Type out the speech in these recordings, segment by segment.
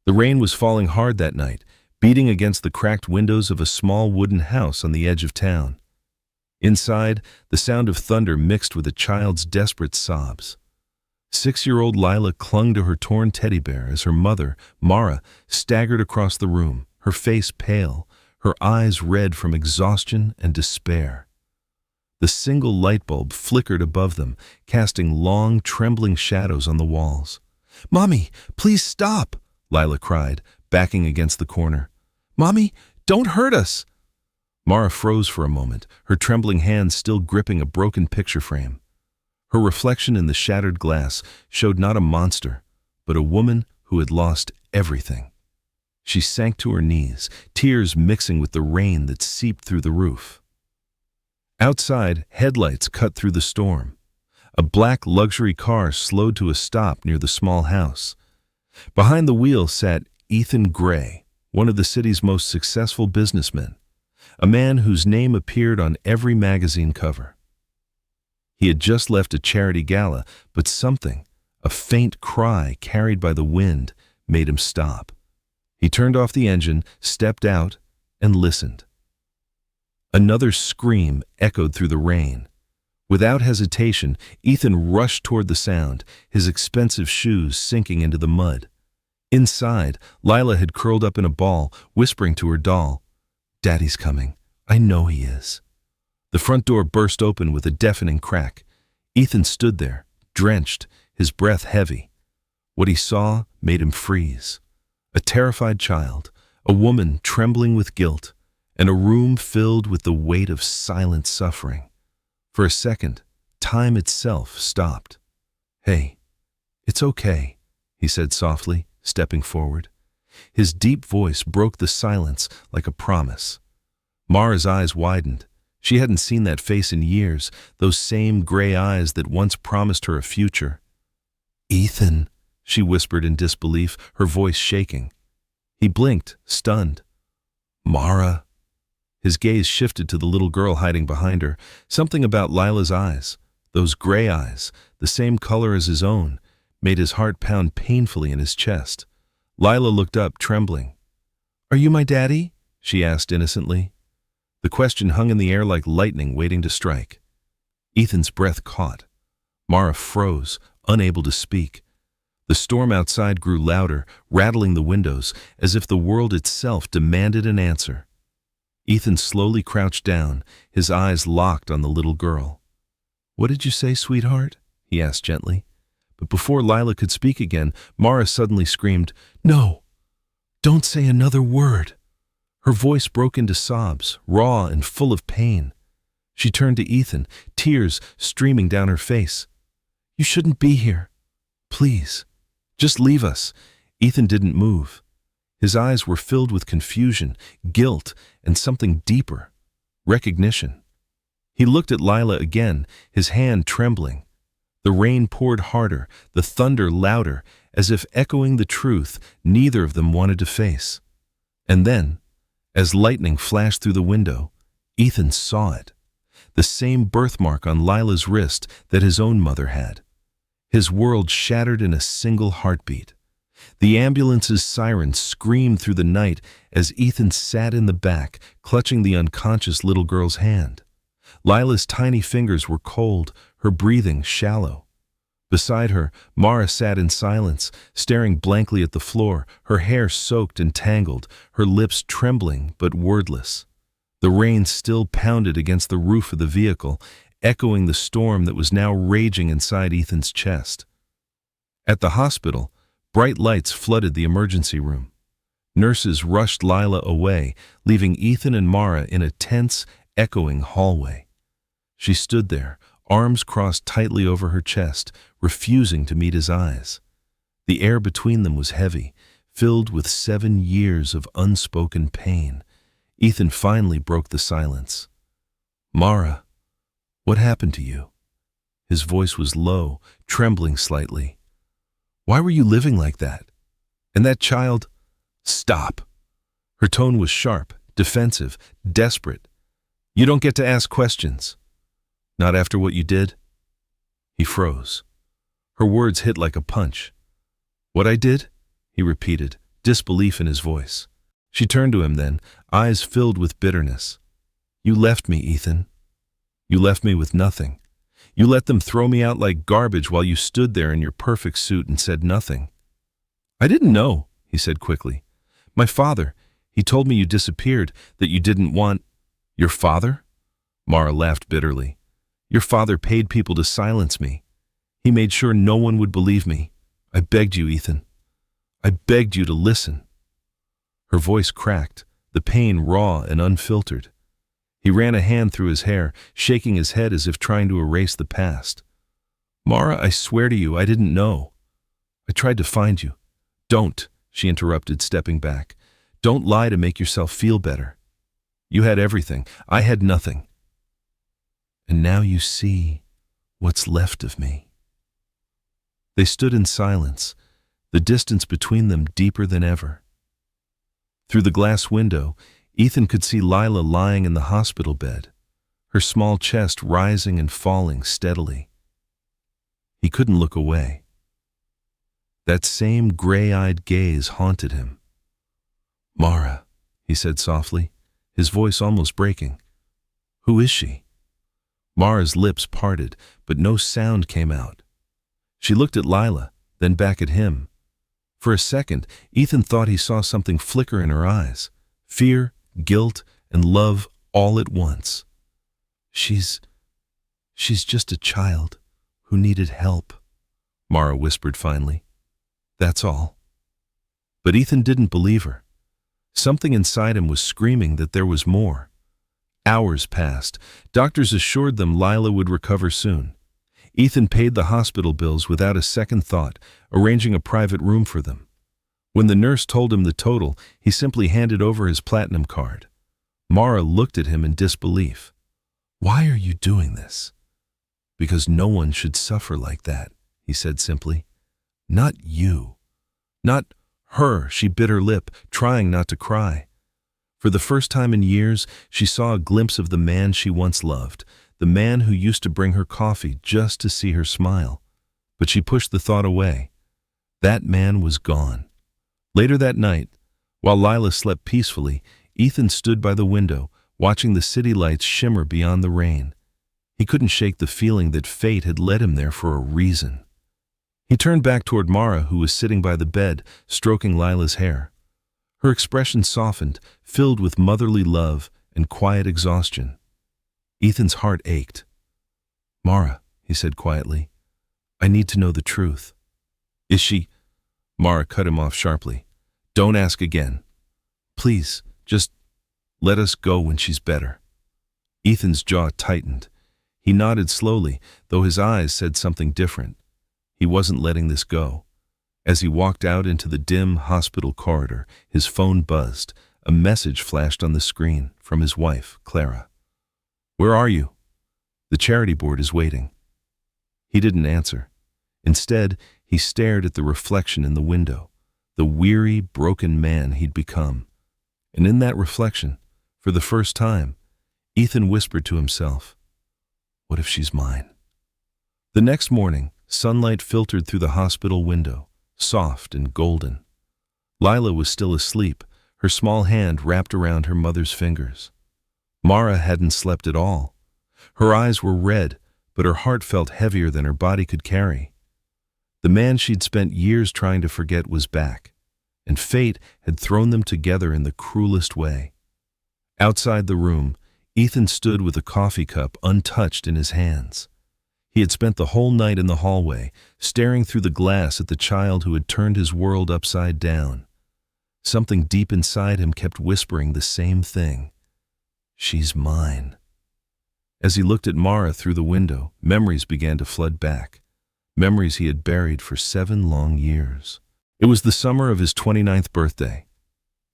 The rain was falling hard that night, beating against the cracked windows of a small wooden house on the edge of town. Inside, the sound of thunder mixed with a child's desperate sobs. 6-year-old Lila clung to her torn teddy bear as her mother, Mara, staggered across the room, her face pale, her eyes red from exhaustion and despair. The single light bulb flickered above them, casting long, trembling shadows on the walls. "Mommy, please stop!" Lila cried, backing against the corner. "Mommy, don't hurt us!" Mara froze for a moment, her trembling hands still gripping a broken picture frame. Her reflection in the shattered glass showed not a monster, but a woman who had lost everything. She sank to her knees, tears mixing with the rain that seeped through the roof. Outside, headlights cut through the storm. A black luxury car slowed to a stop near the small house. Behind the wheel sat Ethan Gray, one of the city's most successful businessmen, a man whose name appeared on every magazine cover. He had just left a charity gala, but something, a faint cry carried by the wind, made him stop. He turned off the engine, stepped out, and listened. Another scream echoed through the rain. Without hesitation, Ethan rushed toward the sound, his expensive shoes sinking into the mud. Inside, Lila had curled up in a ball, whispering to her doll, "Daddy's coming. I know he is." The front door burst open with a deafening crack. Ethan stood there, drenched, his breath heavy. What he saw made him freeze. A terrified child, a woman trembling with guilt, and a room filled with the weight of silent suffering. For a second, time itself stopped. "Hey, it's okay," he said softly, stepping forward. His deep voice broke the silence like a promise. Mara's eyes widened. She hadn't seen that face in years, those same gray eyes that once promised her a future. "Ethan," she whispered in disbelief, her voice shaking. He blinked, stunned. "Mara." His gaze shifted to the little girl hiding behind her. Something about Lila's eyes, those gray eyes, the same color as his own, made his heart pound painfully in his chest. Lila looked up, trembling. "Are you my daddy?" she asked innocently. The question hung in the air like lightning waiting to strike. Ethan's breath caught. Mara froze, unable to speak. The storm outside grew louder, rattling the windows, as if the world itself demanded an answer. Ethan slowly crouched down, his eyes locked on the little girl. "What did you say, sweetheart?" he asked gently. But before Lila could speak again, Mara suddenly screamed, "No! Don't say another word!" Her voice broke into sobs, raw and full of pain. She turned to Ethan, tears streaming down her face. "You shouldn't be here. Please, just leave us." Ethan didn't move. His eyes were filled with confusion, guilt, and something deeper, recognition. He looked at Lila again, his hand trembling. The rain poured harder, the thunder louder, as if echoing the truth neither of them wanted to face. And then, as lightning flashed through the window, Ethan saw it. The same birthmark on Lila's wrist that his own mother had. His world shattered in a single heartbeat. The ambulance's siren screamed through the night as Ethan sat in the back, clutching the unconscious little girl's hand. Lila's tiny fingers were cold, her breathing shallow. Beside her, Mara sat in silence, staring blankly at the floor, her hair soaked and tangled, her lips trembling but wordless. The rain still pounded against the roof of the vehicle, echoing the storm that was now raging inside Ethan's chest. At the hospital, bright lights flooded the emergency room. Nurses rushed Lila away, leaving Ethan and Mara in a tense, echoing hallway. She stood there, arms crossed tightly over her chest, refusing to meet his eyes. The air between them was heavy, filled with 7 years of unspoken pain. Ethan finally broke the silence. "Mara, what happened to you?" His voice was low, trembling slightly. "Why were you living like that? And that child—" "Stop!" Her tone was sharp, defensive, desperate. "You don't get to ask questions." "Not after what you did?" He froze. Her words hit like a punch. "What I did?" he repeated, disbelief in his voice. She turned to him then, eyes filled with bitterness. "You left me, Ethan. You left me with nothing. You let them throw me out like garbage while you stood there in your perfect suit and said nothing." "I didn't know," he said quickly. "My father, he told me you disappeared, that you didn't want—" "Your father?" Mara laughed bitterly. "Your father paid people to silence me. He made sure no one would believe me. I begged you, Ethan. I begged you to listen." Her voice cracked, the pain raw and unfiltered. He ran a hand through his hair, shaking his head as if trying to erase the past. "Mara, I swear to you, I didn't know. I tried to find you." "Don't," she interrupted, stepping back. "Don't lie to make yourself feel better. You had everything. I had nothing. And now you see what's left of me." They stood in silence, the distance between them deeper than ever. Through the glass window, Ethan could see Lila lying in the hospital bed, her small chest rising and falling steadily. He couldn't look away. That same gray-eyed gaze haunted him. "Mara," he said softly, his voice almost breaking. "Who is she?" Mara's lips parted, but no sound came out. She looked at Lila, then back at him. For a second, Ethan thought he saw something flicker in her eyes. Fear, guilt, and love all at once. She's just a child who needed help," Mara whispered finally. "That's all." But Ethan didn't believe her. Something inside him was screaming that there was more. Hours passed. Doctors assured them Lila would recover soon. Ethan paid the hospital bills without a second thought, arranging a private room for them. When the nurse told him the total, he simply handed over his platinum card. Mara looked at him in disbelief. "Why are you doing this?" "Because no one should suffer like that," he said simply. "Not you. Not her," she bit her lip, trying not to cry. For the first time in years, she saw a glimpse of the man she once loved, the man who used to bring her coffee just to see her smile. But she pushed the thought away. That man was gone. Later that night, while Lila slept peacefully, Ethan stood by the window, watching the city lights shimmer beyond the rain. He couldn't shake the feeling that fate had led him there for a reason. He turned back toward Mara, who was sitting by the bed, stroking Lila's hair. Her expression softened, filled with motherly love and quiet exhaustion. Ethan's heart ached. "Mara," he said quietly, "I need to know the truth." "Is she—" Mara cut him off sharply. "Don't ask again. Please, just let us go when she's better." Ethan's jaw tightened. He nodded slowly, though his eyes said something different. He wasn't letting this go. As he walked out into the dim hospital corridor, his phone buzzed. A message flashed on the screen from his wife, Clara. "Where are you?" "The charity board is waiting." He didn't answer. Instead, he stared at the reflection in the window, the weary, broken man he'd become. And in that reflection, for the first time, Ethan whispered to himself, "What if she's mine?" The next morning, sunlight filtered through the hospital window, soft and golden. Lila was still asleep, her small hand wrapped around her mother's fingers. Mara hadn't slept at all. Her eyes were red, but her heart felt heavier than her body could carry. The man she'd spent years trying to forget was back, and fate had thrown them together in the cruelest way. Outside the room, Ethan stood with a coffee cup untouched in his hands. He had spent the whole night in the hallway, staring through the glass at the child who had turned his world upside down. Something deep inside him kept whispering the same thing. "She's mine." As he looked at Mara through the window, memories began to flood back. Memories he had buried for 7 long years. It was the summer of his 29th birthday.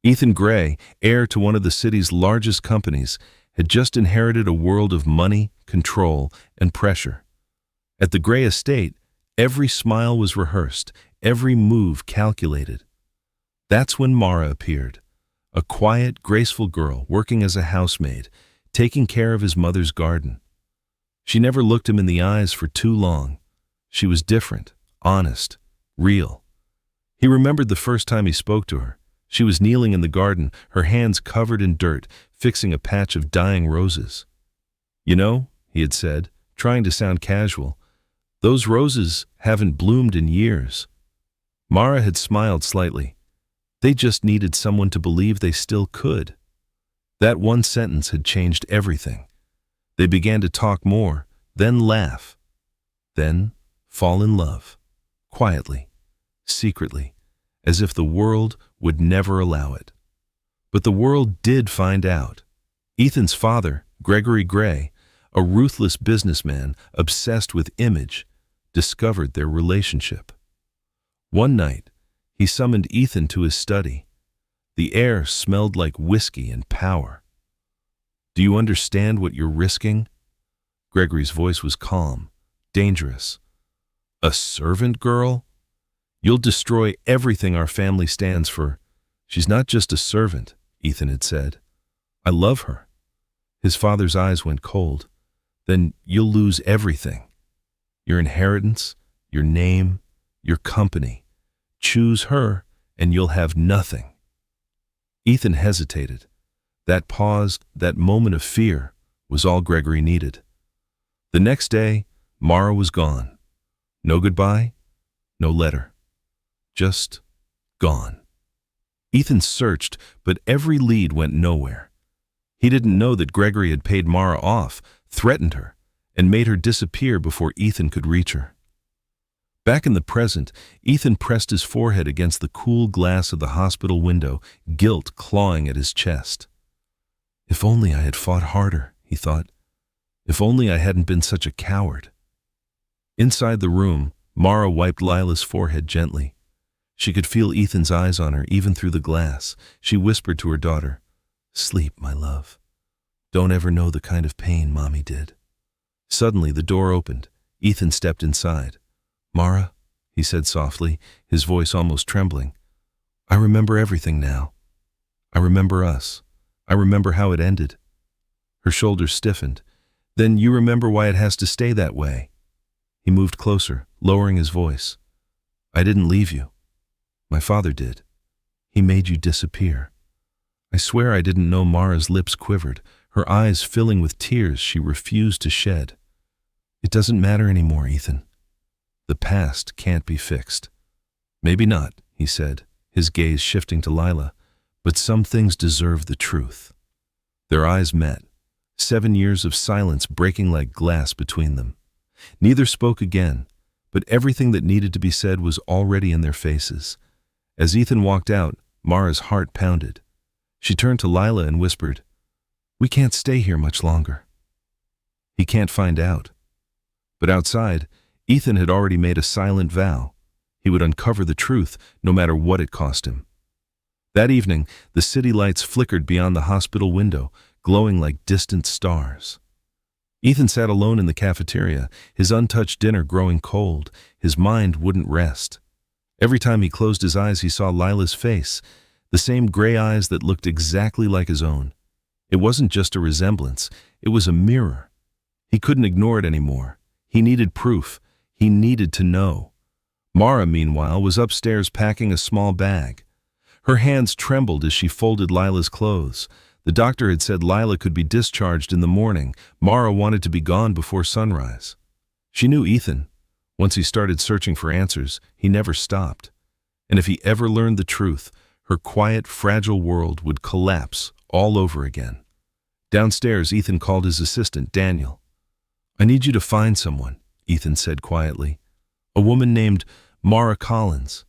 Ethan Gray, heir to one of the city's largest companies, had just inherited a world of money, control, and pressure. At the Gray estate, every smile was rehearsed, every move calculated. That's when Mara appeared, a quiet, graceful girl working as a housemaid, taking care of his mother's garden. She never looked him in the eyes for too long. She was different, honest, real. He remembered the first time he spoke to her. She was kneeling in the garden, her hands covered in dirt, fixing a patch of dying roses. "You know," he had said, trying to sound casual, "those roses haven't bloomed in years." Mara had smiled slightly. They just needed someone to believe they still could. That one sentence had changed everything. They began to talk more, then laugh, then fall in love, quietly, secretly, as if the world would never allow it. But the world did find out. Ethan's father, Gregory Gray, a ruthless businessman obsessed with image, discovered their relationship. One night, he summoned Ethan to his study. The air smelled like whiskey and power. "Do you understand what you're risking?" Gregory's voice was calm, dangerous. "A servant girl? You'll destroy everything our family stands for." "She's not just a servant," Ethan had said. "I love her." His father's eyes went cold. "Then you'll lose everything. Your inheritance, your name, your company. Choose her, and you'll have nothing." Ethan hesitated. That pause, that moment of fear, was all Gregory needed. The next day, Mara was gone. No goodbye, no letter. Just gone. Ethan searched, but every lead went nowhere. He didn't know that Gregory had paid Mara off, threatened her, and made her disappear before Ethan could reach her. Back in the present, Ethan pressed his forehead against the cool glass of the hospital window, guilt clawing at his chest. "If only I had fought harder," he thought. "If only I hadn't been such a coward." Inside the room, Mara wiped Lila's forehead gently. She could feel Ethan's eyes on her, even through the glass. She whispered to her daughter, "Sleep, my love. Don't ever know the kind of pain Mommy did." Suddenly, the door opened. Ethan stepped inside. "Mara," he said softly, his voice almost trembling, "I remember everything now. I remember us. I remember how it ended." Her shoulders stiffened. "Then you remember why it has to stay that way." He moved closer, lowering his voice. "I didn't leave you. My father did. He made you disappear." I swear I didn't know. Mara's lips quivered, her eyes filling with tears she refused to shed. "It doesn't matter anymore, Ethan. The past can't be fixed." "Maybe not," he said, his gaze shifting to Lila, "but some things deserve the truth." Their eyes met, 7 years of silence breaking like glass between them. Neither spoke again, but everything that needed to be said was already in their faces. As Ethan walked out, Mara's heart pounded. She turned to Lila and whispered, "We can't stay here much longer." He can't find out. But outside, Ethan had already made a silent vow. He would uncover the truth, no matter what it cost him. That evening, the city lights flickered beyond the hospital window, glowing like distant stars. Ethan sat alone in the cafeteria, his untouched dinner growing cold. His mind wouldn't rest. Every time he closed his eyes, he saw Lila's face, the same gray eyes that looked exactly like his own. It wasn't just a resemblance, it was a mirror. He couldn't ignore it anymore. He needed proof. He needed to know. Mara, meanwhile, was upstairs packing a small bag. Her hands trembled as she folded Lila's clothes. The doctor had said Lila could be discharged in the morning. Mara wanted to be gone before sunrise. She knew Ethan. Once he started searching for answers, he never stopped. And if he ever learned the truth, her quiet, fragile world would collapse all over again. Downstairs, Ethan called his assistant, Daniel. "I need you to find someone," Ethan said quietly. "A woman named Mara Collins.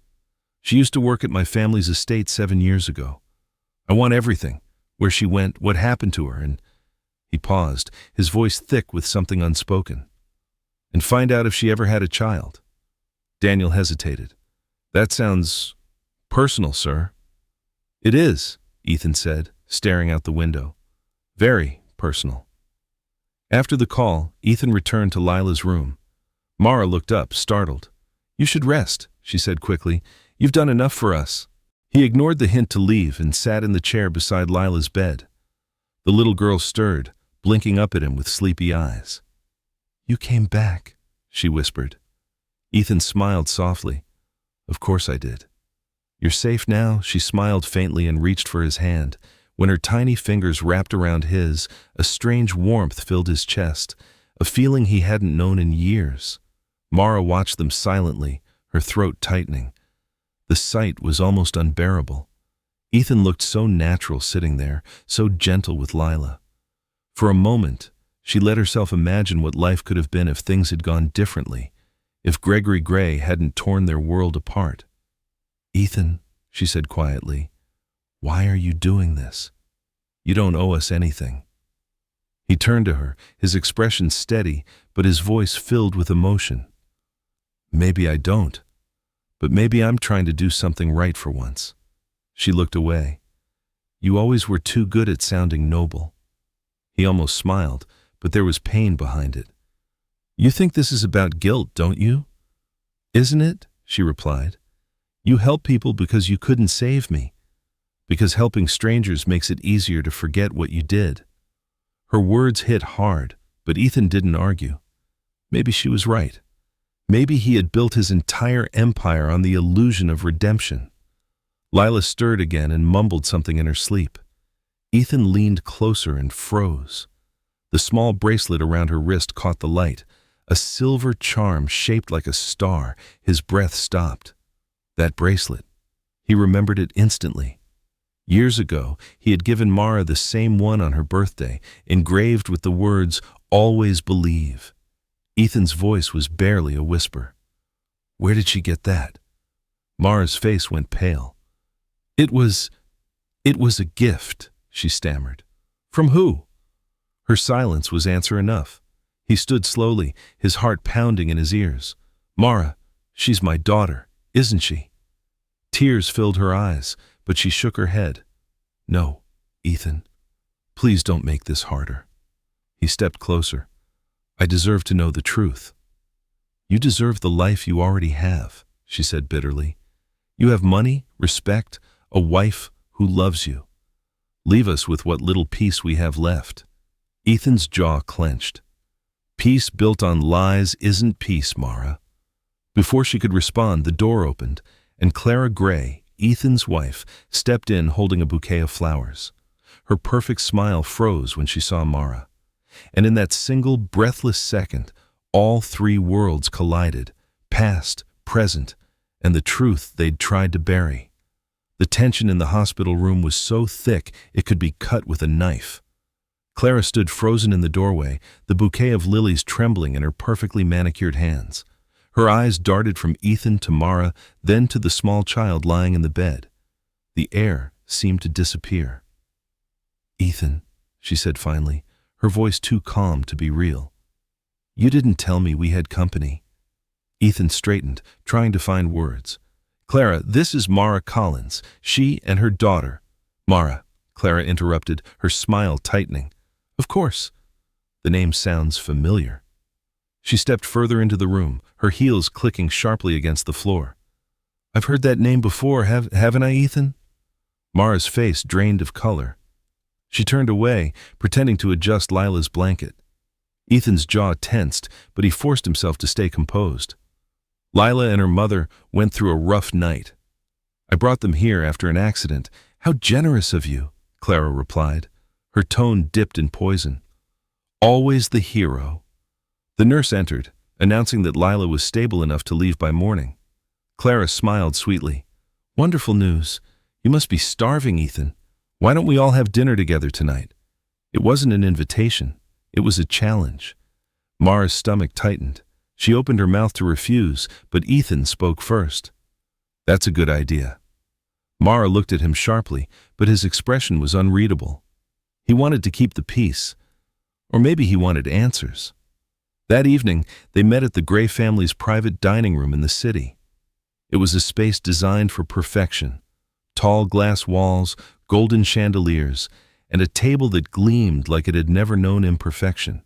She used to work at my family's estate 7 years ago. I want everything, where she went, what happened to her, and—" He paused, his voice thick with something unspoken. "And find out if she ever had a child." Daniel hesitated. "That sounds personal, sir." "It is," Ethan said, staring out the window. "Very personal." After the call, Ethan returned to Lila's room. Mara looked up, startled. "You should rest," she said quickly. "You've done enough for us." He ignored the hint to leave and sat in the chair beside Lila's bed. The little girl stirred, blinking up at him with sleepy eyes. "You came back," she whispered. Ethan smiled softly. "Of course I did. "You're safe now," she smiled faintly and reached for his hand. When her tiny fingers wrapped around his, a strange warmth filled his chest, a feeling he hadn't known in years. Mara watched them silently, her throat tightening. The sight was almost unbearable. Ethan looked so natural sitting there, so gentle with Lila. For a moment, she let herself imagine what life could have been if things had gone differently, if Gregory Gray hadn't torn their world apart. "Ethan," she said quietly, "why are you doing this? You don't owe us anything." He turned to her, his expression steady, but his voice filled with emotion. "Maybe I don't, but maybe I'm trying to do something right for once." She looked away. "You always were too good at sounding noble." He almost smiled, but there was pain behind it. "You think this is about guilt, don't you?" "Isn't it?" she replied. "You help people because you couldn't save me, because helping strangers makes it easier to forget what you did." Her words hit hard, but Ethan didn't argue. Maybe she was right. Maybe he had built his entire empire on the illusion of redemption. Lila stirred again and mumbled something in her sleep. Ethan leaned closer and froze. The small bracelet around her wrist caught the light, a silver charm shaped like a star. His breath stopped. That bracelet. He remembered it instantly. Years ago, he had given Mara the same one on her birthday, engraved with the words, "Always believe." Ethan's voice was barely a whisper. "Where did she get that?" Mara's face went pale. It was a gift," she stammered. "From who?" Her silence was answer enough. He stood slowly, his heart pounding in his ears. "Mara, she's my daughter, isn't she?" Tears filled her eyes, but she shook her head. "No, Ethan. Please don't make this harder." He stepped closer. "I deserve to know the truth." "You deserve the life you already have," she said bitterly. "You have money, respect, a wife who loves you. Leave us with what little peace we have left." Ethan's jaw clenched. "Peace built on lies isn't peace, Mara." Before she could respond, the door opened, and Clara Gray, Ethan's wife, stepped in holding a bouquet of flowers. Her perfect smile froze when she saw Mara. And in that single breathless second, all three worlds collided, past, present, and the truth they'd tried to bury. The tension in the hospital room was so thick it could be cut with a knife. Clara stood frozen in the doorway, the bouquet of lilies trembling in her perfectly manicured hands. Her eyes darted from Ethan to Mara, then to the small child lying in the bed. The air seemed to disappear. "Ethan," she said finally, her voice too calm to be real. "You didn't tell me we had company." Ethan straightened, trying to find words. "Clara, this is Mara Collins, she and her daughter." "Mara," Clara interrupted, her smile tightening. "Of course. The name sounds familiar." She stepped further into the room, her heels clicking sharply against the floor. "I've heard that name before, haven't I, Ethan?" Mara's face drained of color. She turned away, pretending to adjust Lila's blanket. Ethan's jaw tensed, but he forced himself to stay composed. "Lila and her mother went through a rough night. I brought them here after an accident." "How generous of you," Clara replied. Her tone dipped in poison. "Always the hero." The nurse entered, announcing that Lila was stable enough to leave by morning. Clara smiled sweetly. "Wonderful news. You must be starving, Ethan. Why don't we all have dinner together tonight?" It wasn't an invitation. It was a challenge. Mara's stomach tightened. She opened her mouth to refuse, but Ethan spoke first. "That's a good idea." Mara looked at him sharply, but his expression was unreadable. He wanted to keep the peace. Or maybe he wanted answers. That evening, they met at the Gray family's private dining room in the city. It was a space designed for perfection. Tall glass walls, golden chandeliers, and a table that gleamed like it had never known imperfection.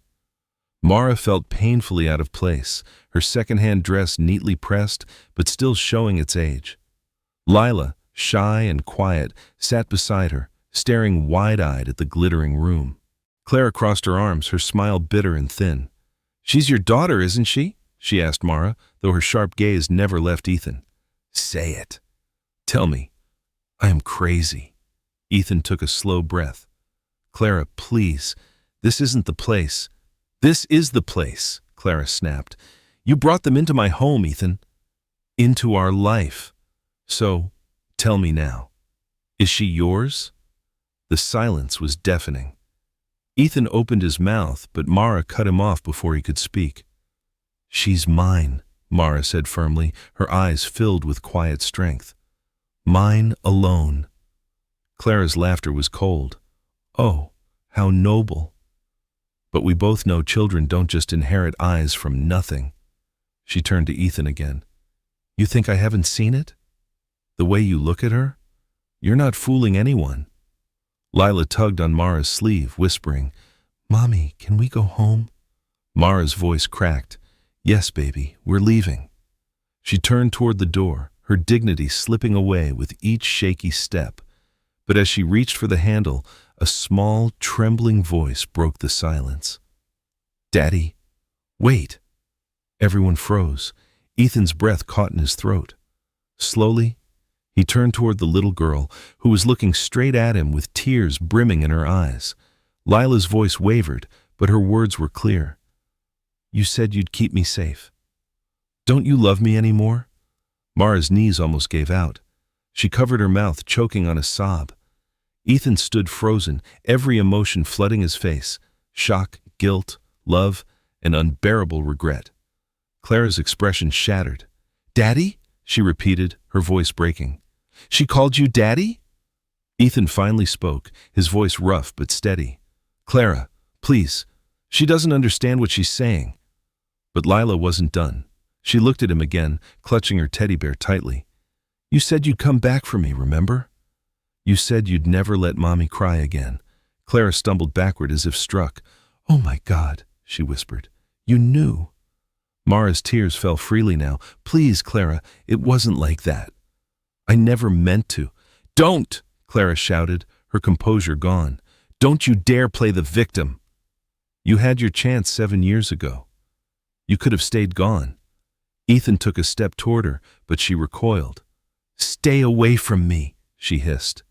Mara felt painfully out of place, her second-hand dress neatly pressed, but still showing its age. Lila, shy and quiet, sat beside her, staring wide-eyed at the glittering room. Clara crossed her arms, her smile bitter and thin. "She's your daughter, isn't she?" she asked Mara, though her sharp gaze never left Ethan. "Say it." Tell me, I am crazy. Ethan took a slow breath. Clara, please, this isn't the place. This is the place, Clara snapped. You brought them into my home, Ethan. Into our life. So, tell me now, is she yours? The silence was deafening. Ethan opened his mouth, but Mara cut him off before he could speak. She's mine, Mara said firmly, her eyes filled with quiet strength. Mine alone. Clara's laughter was cold. Oh, how noble. But we both know children don't just inherit eyes from nothing. She turned to Ethan again. You think I haven't seen it? The way you look at her? You're not fooling anyone. Lila tugged on Mara's sleeve, whispering, Mommy, can we go home? Mara's voice cracked. Yes, baby, we're leaving. She turned toward the door, her dignity slipping away with each shaky step. But as she reached for the handle, a small, trembling voice broke the silence. Daddy, wait. Everyone froze. Ethan's breath caught in his throat. Slowly, he turned toward the little girl, who was looking straight at him with tears brimming in her eyes. Lila's voice wavered, but her words were clear. You said you'd keep me safe. Don't you love me anymore? Mara's knees almost gave out. She covered her mouth, choking on a sob. Ethan stood frozen, every emotion flooding his face. Shock, guilt, love, and unbearable regret. Clara's expression shattered. Daddy? She repeated, her voice breaking. She called you Daddy? Ethan finally spoke, his voice rough but steady. Clara, please. She doesn't understand what she's saying. But Lila wasn't done. She looked at him again, clutching her teddy bear tightly. You said you'd come back for me, remember? You said you'd never let Mommy cry again. Clara stumbled backward as if struck. Oh my God, she whispered. You knew. Mara's tears fell freely now. Please, Clara, it wasn't like that. I never meant to. Don't, Clara shouted, her composure gone. Don't you dare play the victim. You had your chance 7 years ago. You could have stayed gone. Ethan took a step toward her, but she recoiled. Stay away from me, she hissed.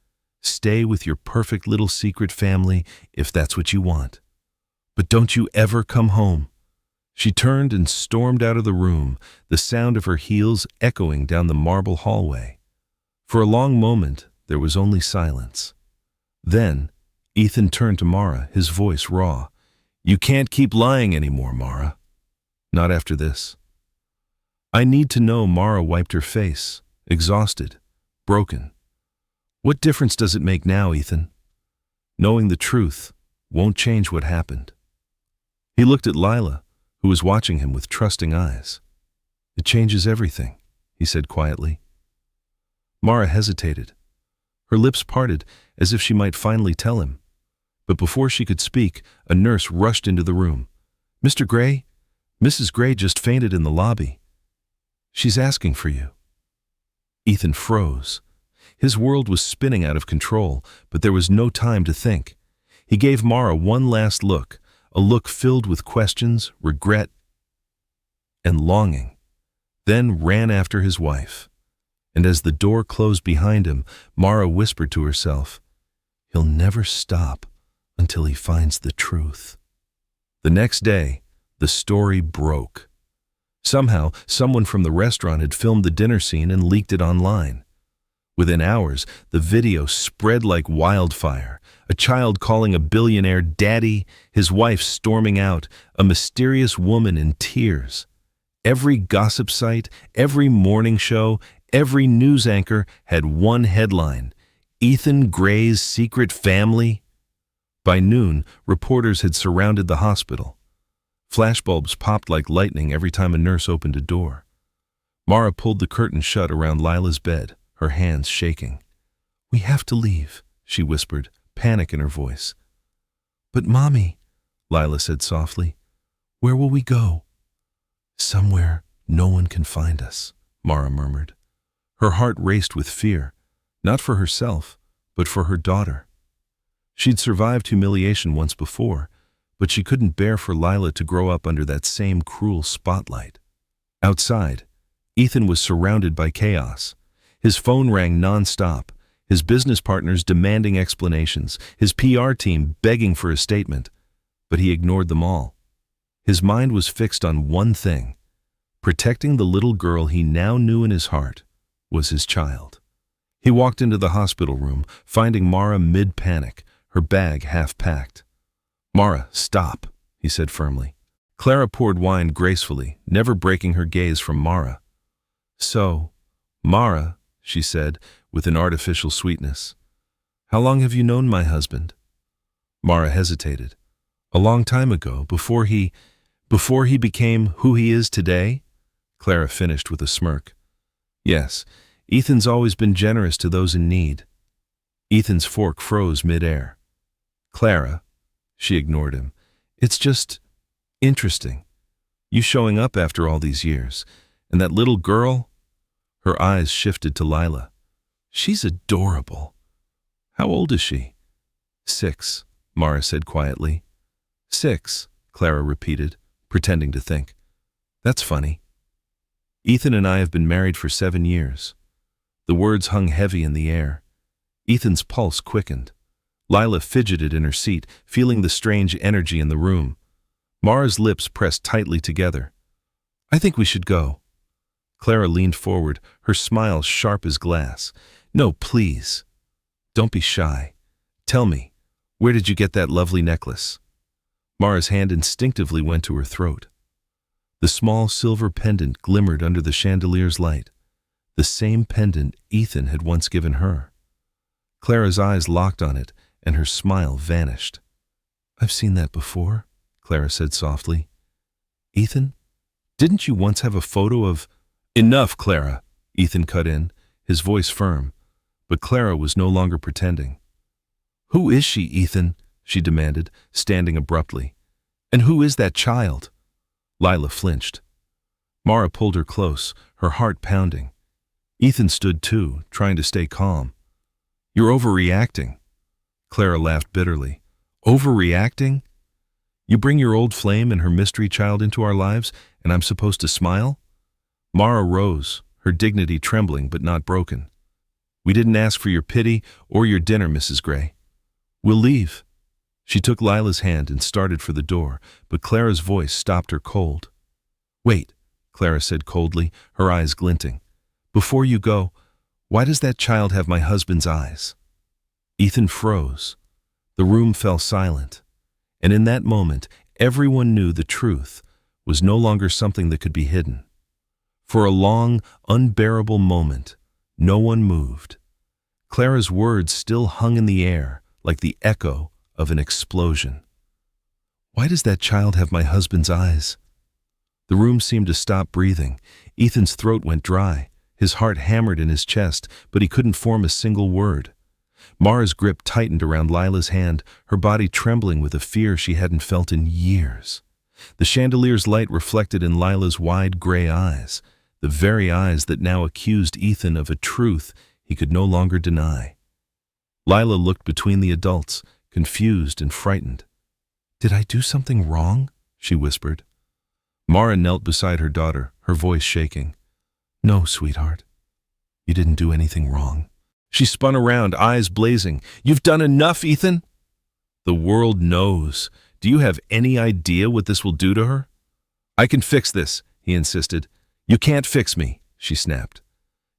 Stay with your perfect little secret family if that's what you want. But don't you ever come home. She turned and stormed out of the room, the sound of her heels echoing down the marble hallway. For a long moment, there was only silence. Then, Ethan turned to Mara, his voice raw. You can't keep lying anymore, Mara. Not after this. I need to know. Mara wiped her face, exhausted, broken. What difference does it make now, Ethan? Knowing the truth won't change what happened. He looked at Lila, who was watching him with trusting eyes. It changes everything, he said quietly. Mara hesitated. Her lips parted as if she might finally tell him. But before she could speak, a nurse rushed into the room. Mr. Gray, Mrs. Gray just fainted in the lobby. She's asking for you. Ethan froze. His world was spinning out of control, but there was no time to think. He gave Mara one last look, a look filled with questions, regret, and longing, then ran after his wife. And as the door closed behind him, Mara whispered to herself, he'll never stop until he finds the truth. The next day, the story broke. Somehow, someone from the restaurant had filmed the dinner scene and leaked it online. Within hours, the video spread like wildfire. A child calling a billionaire daddy, his wife storming out, a mysterious woman in tears. Every gossip site, every morning show, every news anchor had one headline: Ethan Gray's secret family. By noon, reporters had surrounded the hospital. Flashbulbs popped like lightning every time a nurse opened a door. Mara pulled the curtain shut around Lila's bed, her hands shaking. We have to leave, she whispered, panic in her voice. But Mommy, Lila said softly, where will we go? Somewhere no one can find us, Mara murmured. Her heart raced with fear, not for herself, but for her daughter. She'd survived humiliation once before, but she couldn't bear for Lila to grow up under that same cruel spotlight. Outside, Ethan was surrounded by chaos. His phone rang non-stop, his business partners demanding explanations, his PR team begging for a statement, but he ignored them all. His mind was fixed on one thing: protecting the little girl he now knew in his heart was his child. He walked into the hospital room, finding Mara mid-panic, her bag half-packed. "Mara, stop," he said firmly. Clara poured wine gracefully, never breaking her gaze from Mara. "So, Mara," she said, with an artificial sweetness, "how long have you known my husband?" Mara hesitated. "A long time ago, before he became who he is today?" Clara finished with a smirk. "Yes, Ethan's always been generous to those in need." Ethan's fork froze mid-air. "Clara," she ignored him, "it's just interesting. You showing up after all these years. And that little girl?" Her eyes shifted to Lila. "She's adorable." "How old is she?" 6, Mara said quietly. 6, Clara repeated, pretending to think. "That's funny. Ethan and I have been married for 7 years." The words hung heavy in the air. Ethan's pulse quickened. Lila fidgeted in her seat, feeling the strange energy in the room. Mara's lips pressed tightly together. "I think we should go." Clara leaned forward, her smile sharp as glass. "No, please. Don't be shy. Tell me, where did you get that lovely necklace?" Mara's hand instinctively went to her throat. The small silver pendant glimmered under the chandelier's light, the same pendant Ethan had once given her. Clara's eyes locked on it, and her smile vanished. "I've seen that before," Clara said softly. "Ethan, didn't you once have a photo of—" "Enough, Clara," Ethan cut in, his voice firm, but Clara was no longer pretending. "Who is she, Ethan?" she demanded, standing abruptly. "And who is that child?" Lila flinched. Mara pulled her close, her heart pounding. Ethan stood too, trying to stay calm. "You're overreacting." Clara laughed bitterly. "Overreacting? You bring your old flame and her mystery child into our lives, and I'm supposed to smile?" Mara rose, her dignity trembling but not broken. "We didn't ask for your pity or your dinner, Mrs. Gray. We'll leave." She took Lila's hand and started for the door, but Clara's voice stopped her cold. "Wait," Clara said coldly, her eyes glinting. "Before you go, why does that child have my husband's eyes?" Ethan froze. The room fell silent. And in that moment, everyone knew the truth was no longer something that could be hidden. For a long, unbearable moment, no one moved. Clara's words still hung in the air like the echo of an explosion. "Why does that child have my husband's eyes?" The room seemed to stop breathing. Ethan's throat went dry. His heart hammered in his chest, but he couldn't form a single word. Mara's grip tightened around Lila's hand, her body trembling with a fear she hadn't felt in years. The chandelier's light reflected in Lila's wide gray eyes, the very eyes that now accused Ethan of a truth he could no longer deny. Lila looked between the adults, confused and frightened. "Did I do something wrong?" she whispered. Mara knelt beside her daughter, her voice shaking. "No, sweetheart. You didn't do anything wrong." She spun around, eyes blazing. "You've done enough, Ethan!" "The world knows. Do you have any idea what this will do to her?" "I can fix this," he insisted. "You can't fix me," she snapped.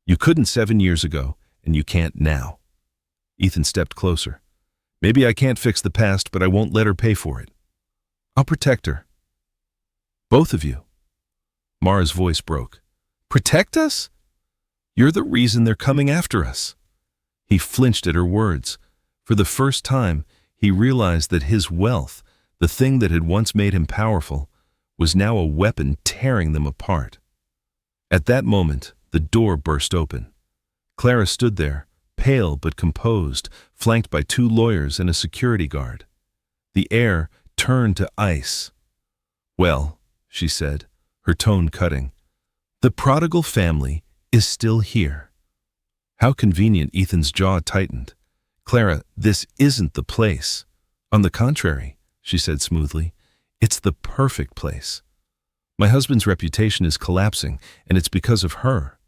"You couldn't 7 years ago, and you can't now." Ethan stepped closer. "Maybe I can't fix the past, but I won't let her pay for it. I'll protect her." "Both of you." Mara's voice broke. "Protect us? You're the reason they're coming after us." He flinched at her words. For the first time, he realized that his wealth, the thing that had once made him powerful, was now a weapon tearing them apart. At that moment, the door burst open. Clara stood there, pale but composed, flanked by 2 lawyers and a security guard. The air turned to ice. "Well," she said, her tone cutting, "the prodigal family is still here." How convenient. Ethan's jaw tightened. "Clara, this isn't the place." "On the contrary," she said smoothly, "it's the perfect place. My husband's reputation is collapsing, and it's because of her."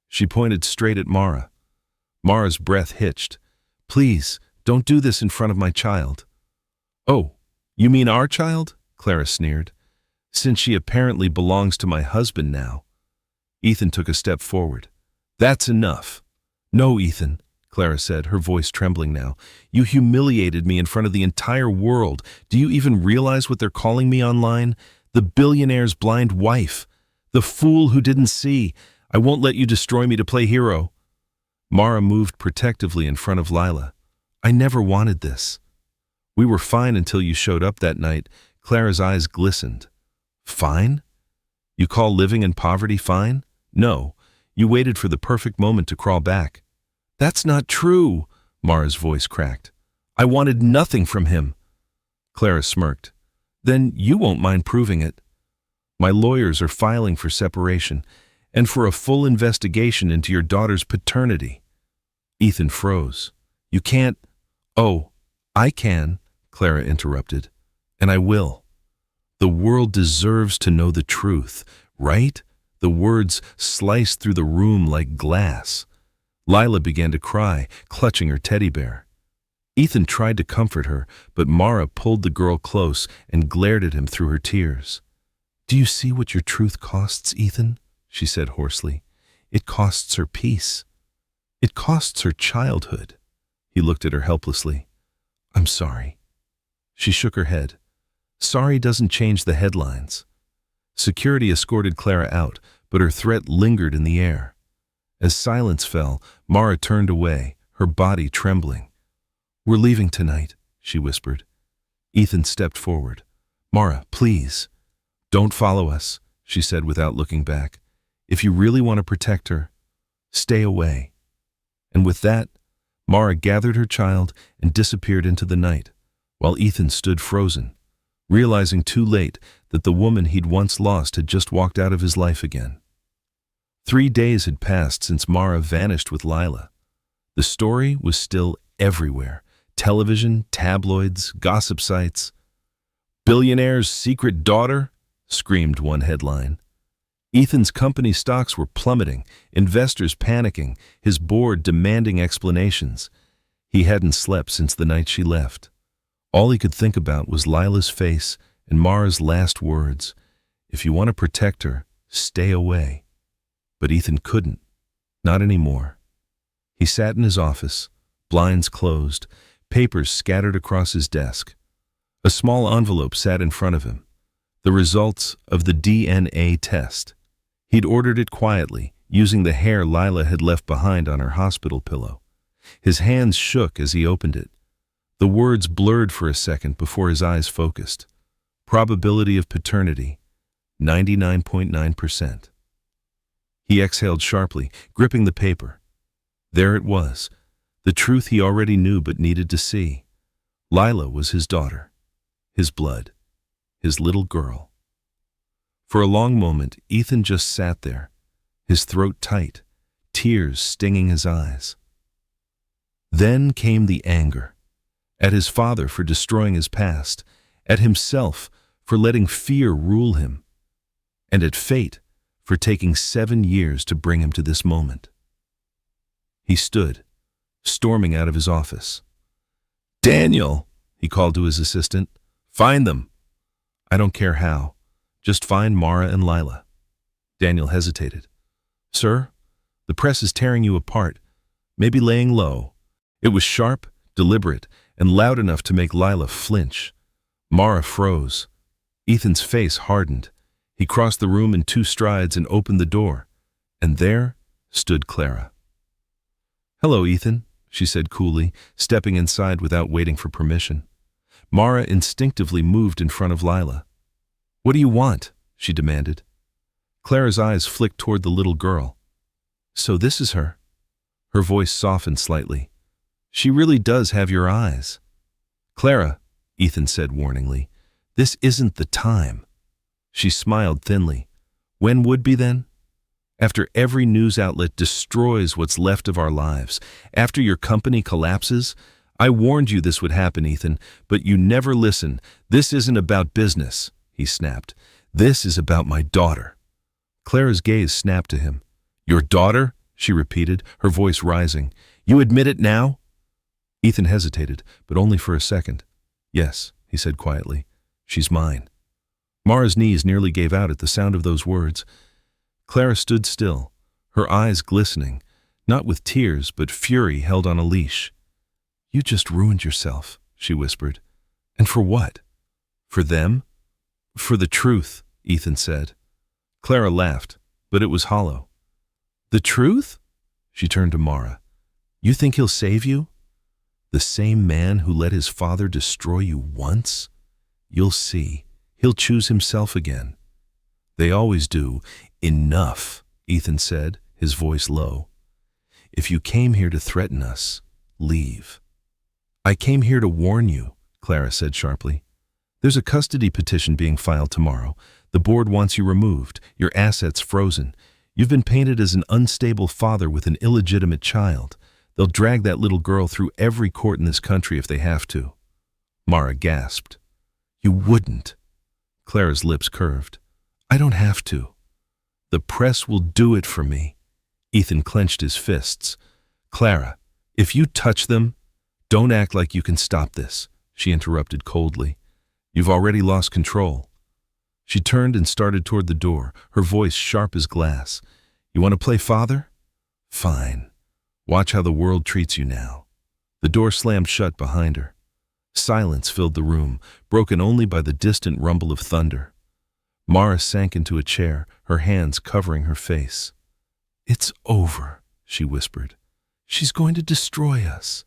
She pointed straight at Mara. Mara's breath hitched. Please, don't do this in front of my child. Oh, you mean our child? Clara sneered. Since she apparently belongs to my husband now. Ethan took a step forward. That's enough. No, Ethan, Clara said, her voice trembling now. You humiliated me in front of the entire world. Do you even realize what they're calling me online? The billionaire's blind wife. The fool who didn't see. I won't let you destroy me to play hero. Mara moved protectively in front of Lila. I never wanted this. We were fine until you showed up that night. Clara's eyes glistened. Fine? You call living in poverty fine? No, you waited for the perfect moment to crawl back. That's not true, Mara's voice cracked. I wanted nothing from him. Clara smirked. Then you won't mind proving it. My lawyers are filing for separation and for a full investigation into your daughter's paternity. Ethan froze. You can't. Oh, I can, Clara interrupted. And I will. The world deserves to know the truth, right? The words sliced through the room like glass. Lila began to cry, clutching her teddy bear. Ethan tried to comfort her, but Mara pulled the girl close and glared at him through her tears. Do you see what your truth costs, Ethan? She said hoarsely. It costs her peace. It costs her childhood. He looked at her helplessly. I'm sorry. She shook her head. Sorry doesn't change the headlines. Security escorted Clara out, but her threat lingered in the air. As silence fell, Mara turned away, her body trembling. We're leaving tonight, she whispered. Ethan stepped forward. Mara, please. Don't follow us, she said without looking back. If you really want to protect her, stay away. And with that, Mara gathered her child and disappeared into the night, while Ethan stood frozen, realizing too late that the woman he'd once lost had just walked out of his life again. 3 days had passed since Mara vanished with Lila. The story was still everywhere. Television, tabloids, gossip sites. Billionaire's secret daughter? Screamed one headline. Ethan's company stocks were plummeting, investors panicking, his board demanding explanations. He hadn't slept since the night she left. All he could think about was Lila's face and Mara's last words. If you want to protect her, stay away. But Ethan couldn't. Not anymore. He sat in his office, blinds closed, papers scattered across his desk. A small envelope sat in front of him. The results of the DNA test. He'd ordered it quietly, using the hair Lila had left behind on her hospital pillow. His hands shook as he opened it. The words blurred for a second before his eyes focused. Probability of paternity, 99.9%. He exhaled sharply, gripping the paper. There it was, the truth he already knew but needed to see. Lila was his daughter, his blood, his little girl. For a long moment, Ethan just sat there, his throat tight, tears stinging his eyes. Then came the anger, at his father for destroying his past, at himself for letting fear rule him, and at fate for taking 7 years to bring him to this moment. He stood, storming out of his office. Daniel, he called to his assistant, find them. I don't care how. Just find Mara and Lila. Daniel hesitated. Sir, the press is tearing you apart, maybe laying low. It was sharp, deliberate, and loud enough to make Lila flinch. Mara froze. Ethan's face hardened. He crossed the room in 2 strides and opened the door. And there stood Clara. Hello, Ethan, she said coolly, stepping inside without waiting for permission. Mara instinctively moved in front of Lila. What do you want? She demanded. Clara's eyes flicked toward the little girl. So this is her. Her voice softened slightly. She really does have your eyes. Clara, Ethan said warningly, this isn't the time. She smiled thinly. When would be then? After every news outlet destroys what's left of our lives, after your company collapses? I warned you this would happen, Ethan, but you never listen. This isn't about business, he snapped. This is about my daughter. Clara's gaze snapped to him. Your daughter? She repeated, her voice rising. You admit it now?" Ethan hesitated, but only for a second. "Yes," he said quietly. "She's mine." Mara's knees nearly gave out at the sound of those words. Clara stood still, her eyes glistening, not with tears but fury held on a leash. "You just ruined yourself," she whispered. "And for what? For them?" "For the truth," Ethan said. Clara laughed, but it was hollow. "The truth?" She turned to Mara. "You think he'll save you? The same man who let his father destroy you once? You'll see. He'll choose himself again." "They always do." "Enough," Ethan said, his voice low. "If you came here to threaten us, leave." "I came here to warn you," Clara said sharply. "There's a custody petition being filed tomorrow. The board wants you removed, your assets frozen. You've been painted as an unstable father with an illegitimate child. They'll drag that little girl through every court in this country if they have to." Mara gasped. "You wouldn't." Clara's lips curved. "I don't have to. The press will do it for me." Ethan clenched his fists. "Clara, if you touch them—" "Don't act like you can stop this," she interrupted coldly. "You've already lost control." She turned and started toward the door, her voice sharp as glass. "You want to play father? Fine. Watch how the world treats you now." The door slammed shut behind her. Silence filled the room, broken only by the distant rumble of thunder. Mara sank into a chair, her hands covering her face. "It's over," she whispered. "She's going to destroy us."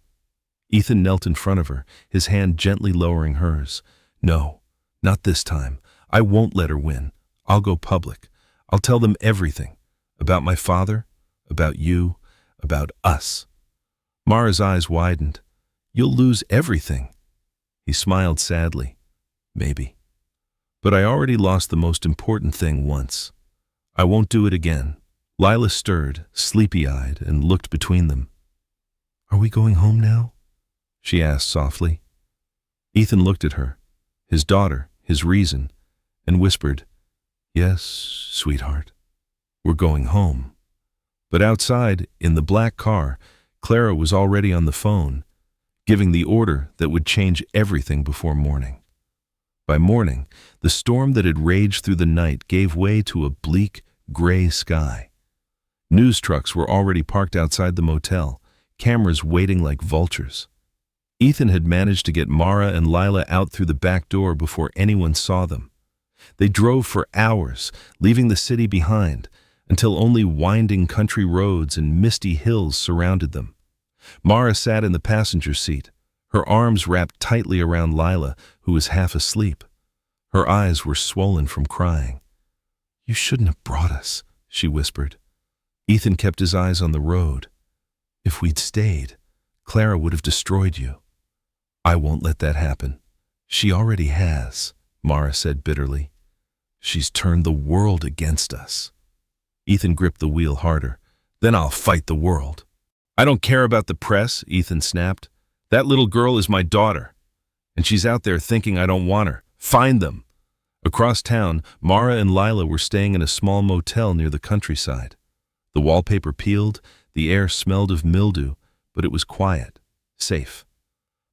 Ethan knelt in front of her, his hand gently lowering hers. "No, not this time. I won't let her win. I'll go public. I'll tell them everything. About my father, about you, about us." Mara's eyes widened. "You'll lose everything." He smiled sadly. "Maybe. But I already lost the most important thing once. I won't do it again." Lila stirred, sleepy-eyed, and looked between them. "Are we going home now?" she asked softly. Ethan looked at her, his daughter, his reason, and whispered, "Yes, sweetheart, we're going home." But outside, in the black car, Clara was already on the phone, giving the order that would change everything before morning. By morning, the storm that had raged through the night gave way to a bleak, gray sky. News trucks were already parked outside the motel, cameras waiting like vultures. Ethan had managed to get Mara and Lila out through the back door before anyone saw them. They drove for hours, leaving the city behind, until only winding country roads and misty hills surrounded them. Mara sat in the passenger seat, her arms wrapped tightly around Lila, who was half asleep. Her eyes were swollen from crying. "You shouldn't have brought us," she whispered. Ethan kept his eyes on the road. "If we'd stayed, Clara would have destroyed you." "I won't let that happen." "She already has," Mara said bitterly. "She's turned the world against us." Ethan gripped the wheel harder. "Then I'll fight the world." "I don't care about the press," Ethan snapped. "That little girl is my daughter, and she's out there thinking I don't want her. Find them." Across town, Mara and Lila were staying in a small motel near the countryside. The wallpaper peeled, the air smelled of mildew, but it was quiet, safe.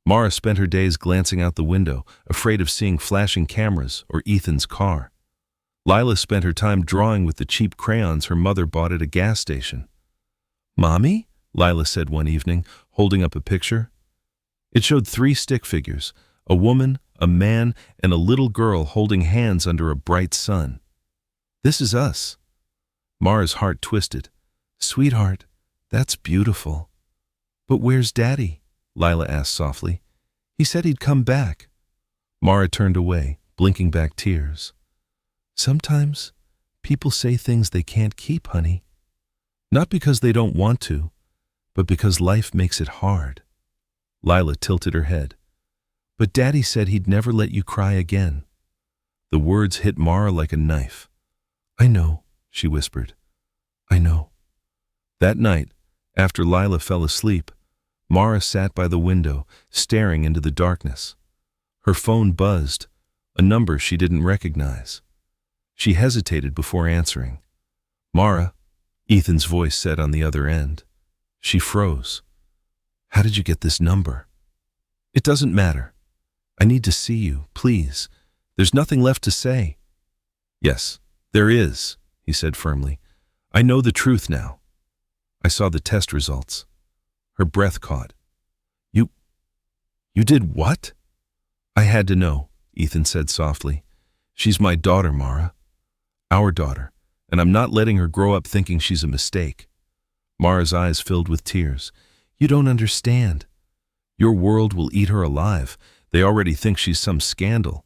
Mara spent her days glancing out the window, afraid of seeing flashing cameras or Ethan's car. Lila spent her time drawing with the cheap crayons her mother bought at a gas station. "Mommy?" Lila said one evening, holding up a picture. It showed 3 stick figures, a woman, a man, and a little girl holding hands under a bright sun. "This is us." Mara's heart twisted. "Sweetheart, that's beautiful." "But where's Daddy?" Lila asked softly. "He said he'd come back." Mara turned away, blinking back tears. "Sometimes people say things they can't keep, honey. Not because they don't want to, but because life makes it hard." Lila tilted her head. "But Daddy said he'd never let you cry again." The words hit Mara like a knife. "I know," she whispered. "I know." That night, after Lila fell asleep, Mara sat by the window, staring into the darkness. Her phone buzzed, a number she didn't recognize. She hesitated before answering. "Mara," Ethan's voice said on the other end. She froze. How did you get this number? It doesn't matter. I need to see you, please. There's nothing left to say. Yes, there is, he said firmly. I know the truth now. I saw the test results. Her breath caught. You did what? I had to know, Ethan said softly. She's my daughter, Mara. Our daughter, and I'm not letting her grow up thinking she's a mistake. Mara's eyes filled with tears. You don't understand. Your world will eat her alive. They already think she's some scandal.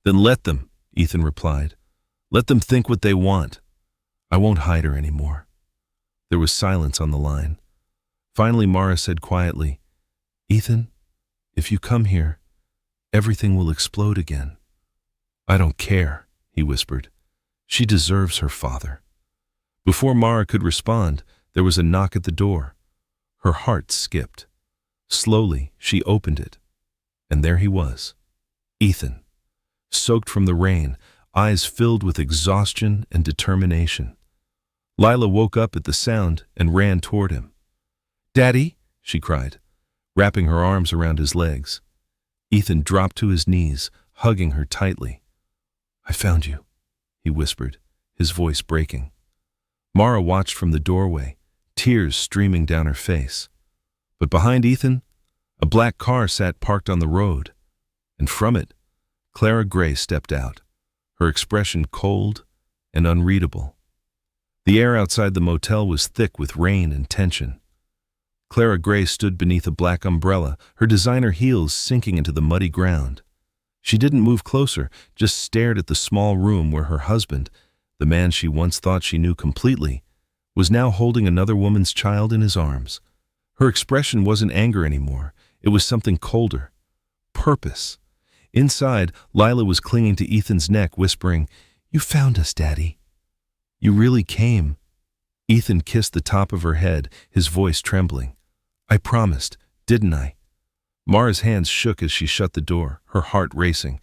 Then let them, Ethan replied. Let them think what they want. I won't hide her anymore. There was silence on the line. Finally, Mara said quietly, Ethan, if you come here, everything will explode again. I don't care, he whispered. She deserves her father. Before Mara could respond, there was a knock at the door. Her heart skipped. Slowly, she opened it. And there he was, Ethan, soaked from the rain, eyes filled with exhaustion and determination. Lila woke up at the sound and ran toward him. Daddy, she cried, wrapping her arms around his legs. Ethan dropped to his knees, hugging her tightly. I found you, he whispered, his voice breaking. Mara watched from the doorway, tears streaming down her face. But behind Ethan, a black car sat parked on the road, and from it, Clara Gray stepped out, her expression cold and unreadable. The air outside the motel was thick with rain and tension. Clara Gray stood beneath a black umbrella, her designer heels sinking into the muddy ground. She didn't move closer, just stared at the small room where her husband, the man she once thought she knew completely, was now holding another woman's child in his arms. Her expression wasn't anger anymore. It was something colder. Purpose. Inside, Lila was clinging to Ethan's neck, whispering, You found us, Daddy. You really came. Ethan kissed the top of her head, his voice trembling. I promised, didn't I? Mara's hands shook as she shut the door, her heart racing.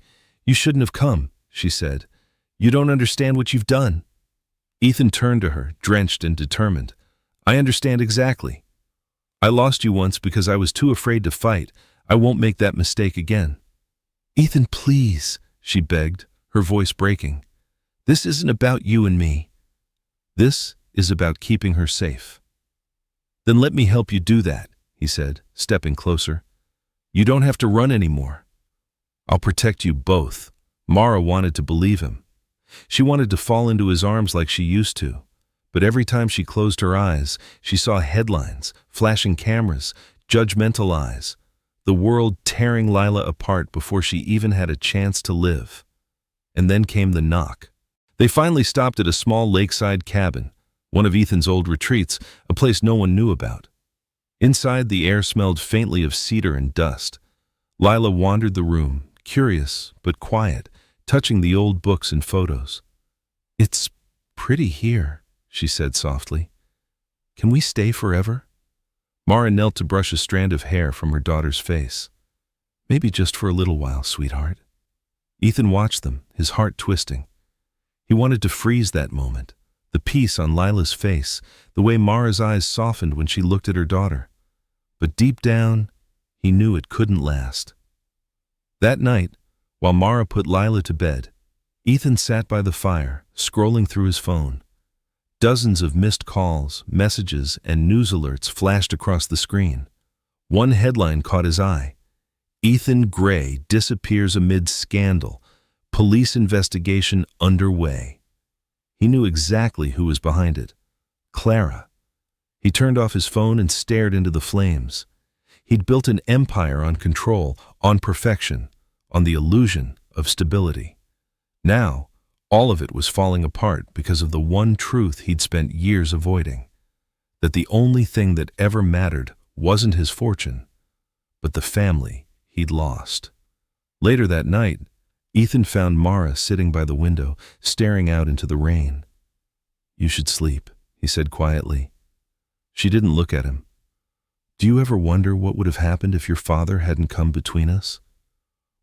You shouldn't have come, she said. You don't understand what you've done. Ethan turned to her, drenched and determined. I understand exactly. I lost you once because I was too afraid to fight. I won't make that mistake again. Ethan, please, she begged, her voice breaking. This isn't about you and me. This is about keeping her safe. Then let me help you do that, he said, stepping closer. You don't have to run anymore. I'll protect you both. Mara wanted to believe him. She wanted to fall into his arms like she used to. But every time she closed her eyes, she saw headlines, flashing cameras, judgmental eyes, the world tearing Lila apart before she even had a chance to live. And then came the knock. They finally stopped at a small lakeside cabin, one of Ethan's old retreats, a place no one knew about. Inside, the air smelled faintly of cedar and dust. Lila wandered the room, curious but quiet, touching the old books and photos. It's pretty here, she said softly. Can we stay forever? Mara knelt to brush a strand of hair from her daughter's face. Maybe just for a little while, sweetheart. Ethan watched them, his heart twisting. He wanted to freeze that moment, the peace on Lila's face, the way Mara's eyes softened when she looked at her daughter. But deep down, he knew it couldn't last. That night, while Mara put Lila to bed, Ethan sat by the fire, scrolling through his phone. Dozens of missed calls, messages, and news alerts flashed across the screen. One headline caught his eye. Ethan Gray disappears amid scandal. Police investigation underway. He knew exactly who was behind it. Clara. He turned off his phone and stared into the flames. He'd built an empire on control, on perfection, on the illusion of stability. Now, all of it was falling apart because of the one truth he'd spent years avoiding. That the only thing that ever mattered wasn't his fortune, but the family he'd lost. Later that night, Ethan found Mara sitting by the window, staring out into the rain. You should sleep, he said quietly. She didn't look at him. Do you ever wonder what would have happened if your father hadn't come between us?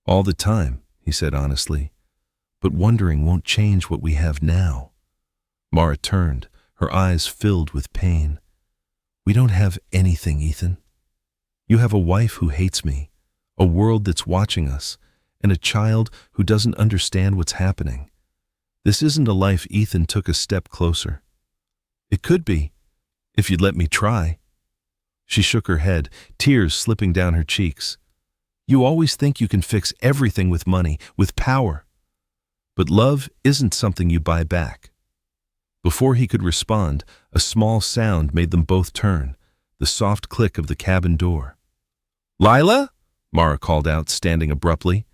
All the time, he said honestly. But wondering won't change what we have now. Mara turned, her eyes filled with pain. We don't have anything, Ethan. You have a wife who hates me, a world that's watching us, and a child who doesn't understand what's happening. This isn't a life Ethan took a step closer. It could be, if you'd let me try. She shook her head, tears slipping down her cheeks. You always think you can fix everything with money, with power. But love isn't something you buy back. Before he could respond, a small sound made them both turn, the soft click of the cabin door. Lila? Mara called out, standing abruptly.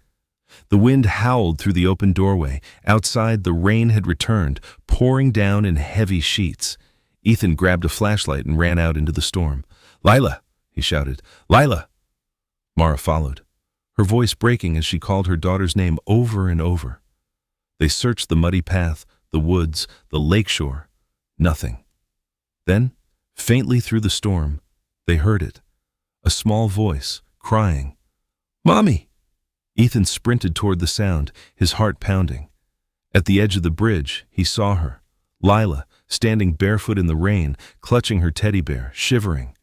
The wind howled through the open doorway. Outside, the rain had returned, pouring down in heavy sheets. Ethan grabbed a flashlight and ran out into the storm. Lila, he shouted. Lila! Mara followed, her voice breaking as she called her daughter's name over and over. They searched the muddy path, the woods, the lakeshore. Nothing. Then, faintly through the storm, they heard it. A small voice, crying, Mommy! Ethan sprinted toward the sound, his heart pounding. At the edge of the bridge, he saw her, Lila, standing barefoot in the rain, clutching her teddy bear, shivering.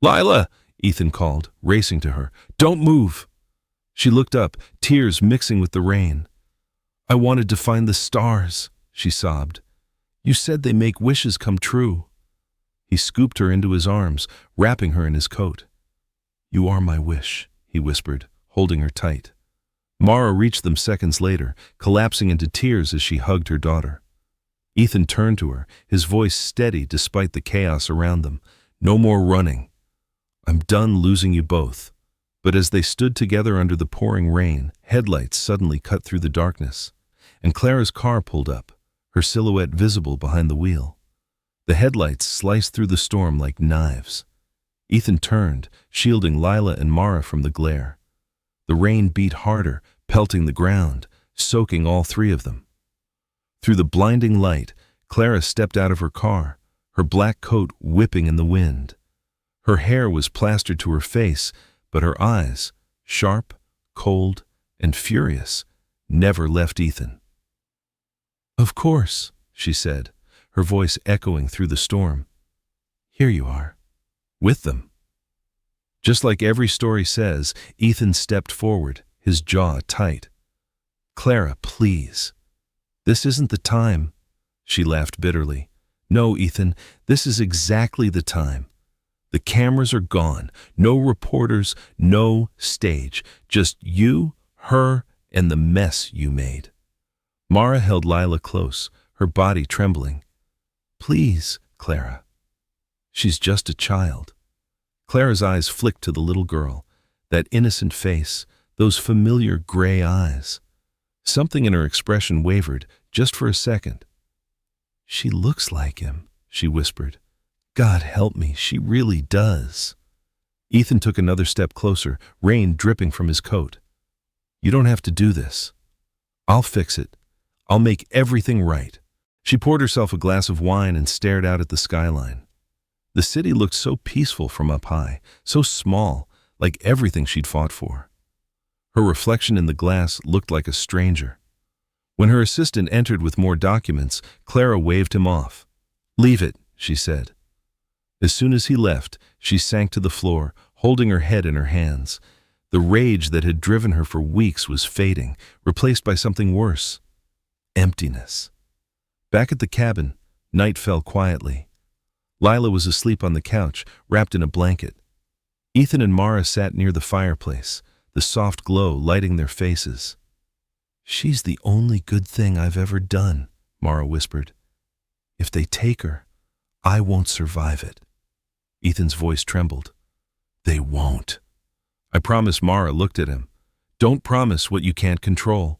Lila! Ethan called, racing to her. Don't move! She looked up, tears mixing with the rain. I wanted to find the stars, she sobbed. You said they make wishes come true. He scooped her into his arms, wrapping her in his coat. You are my wish, he whispered, holding her tight. Mara reached them seconds later, collapsing into tears as she hugged her daughter. Ethan turned to her, his voice steady despite the chaos around them. No more running. I'm done losing you both. But as they stood together under the pouring rain, headlights suddenly cut through the darkness, and Clara's car pulled up, her silhouette visible behind the wheel. The headlights sliced through the storm like knives. Ethan turned, shielding Lila and Mara from the glare. The rain beat harder, pelting the ground, soaking all three of them. Through the blinding light, Clara stepped out of her car, her black coat whipping in the wind. Her hair was plastered to her face, but her eyes, sharp, cold, and furious, never left Ethan. Of course, she said, her voice echoing through the storm. Here you are, with them. Just like every story says, Ethan stepped forward, his jaw tight. Clara, please. This isn't the time, she laughed bitterly. No, Ethan, this is exactly the time. The cameras are gone, no reporters, no stage, just you, her, and the mess you made. Mara held Lila close, her body trembling. Please, Clara. She's just a child. Clara's eyes flicked to the little girl, that innocent face, those familiar gray eyes. Something in her expression wavered, just for a second. She looks like him, she whispered. God help me, she really does. Ethan took another step closer, rain dripping from his coat. You don't have to do this. I'll fix it. I'll make everything right. She poured herself a glass of wine and stared out at the skyline. The city looked so peaceful from up high, so small, like everything she'd fought for. Her reflection in the glass looked like a stranger. When her assistant entered with more documents, Clara waved him off. Leave it, she said. As soon as he left, she sank to the floor, holding her head in her hands. The rage that had driven her for weeks was fading, replaced by something worse. Emptiness. Back at the cabin, night fell quietly. Lila was asleep on the couch, wrapped in a blanket. Ethan and Mara sat near the fireplace, the soft glow lighting their faces. She's the only good thing I've ever done, Mara whispered. If they take her, I won't survive it. Ethan's voice trembled. They won't. I promise. Mara looked at him. Don't promise what you can't control.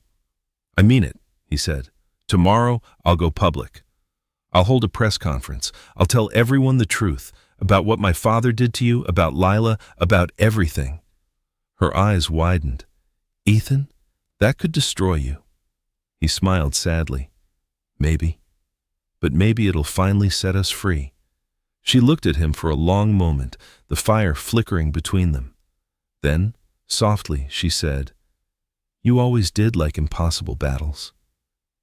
I mean it, he said. Tomorrow, I'll go public. I'll hold a press conference. I'll tell everyone the truth about what my father did to you, about Lila, about everything. Her eyes widened. Ethan, that could destroy you. He smiled sadly. Maybe. But maybe it'll finally set us free. She looked at him for a long moment, the fire flickering between them. Then, softly, she said, You always did like impossible battles.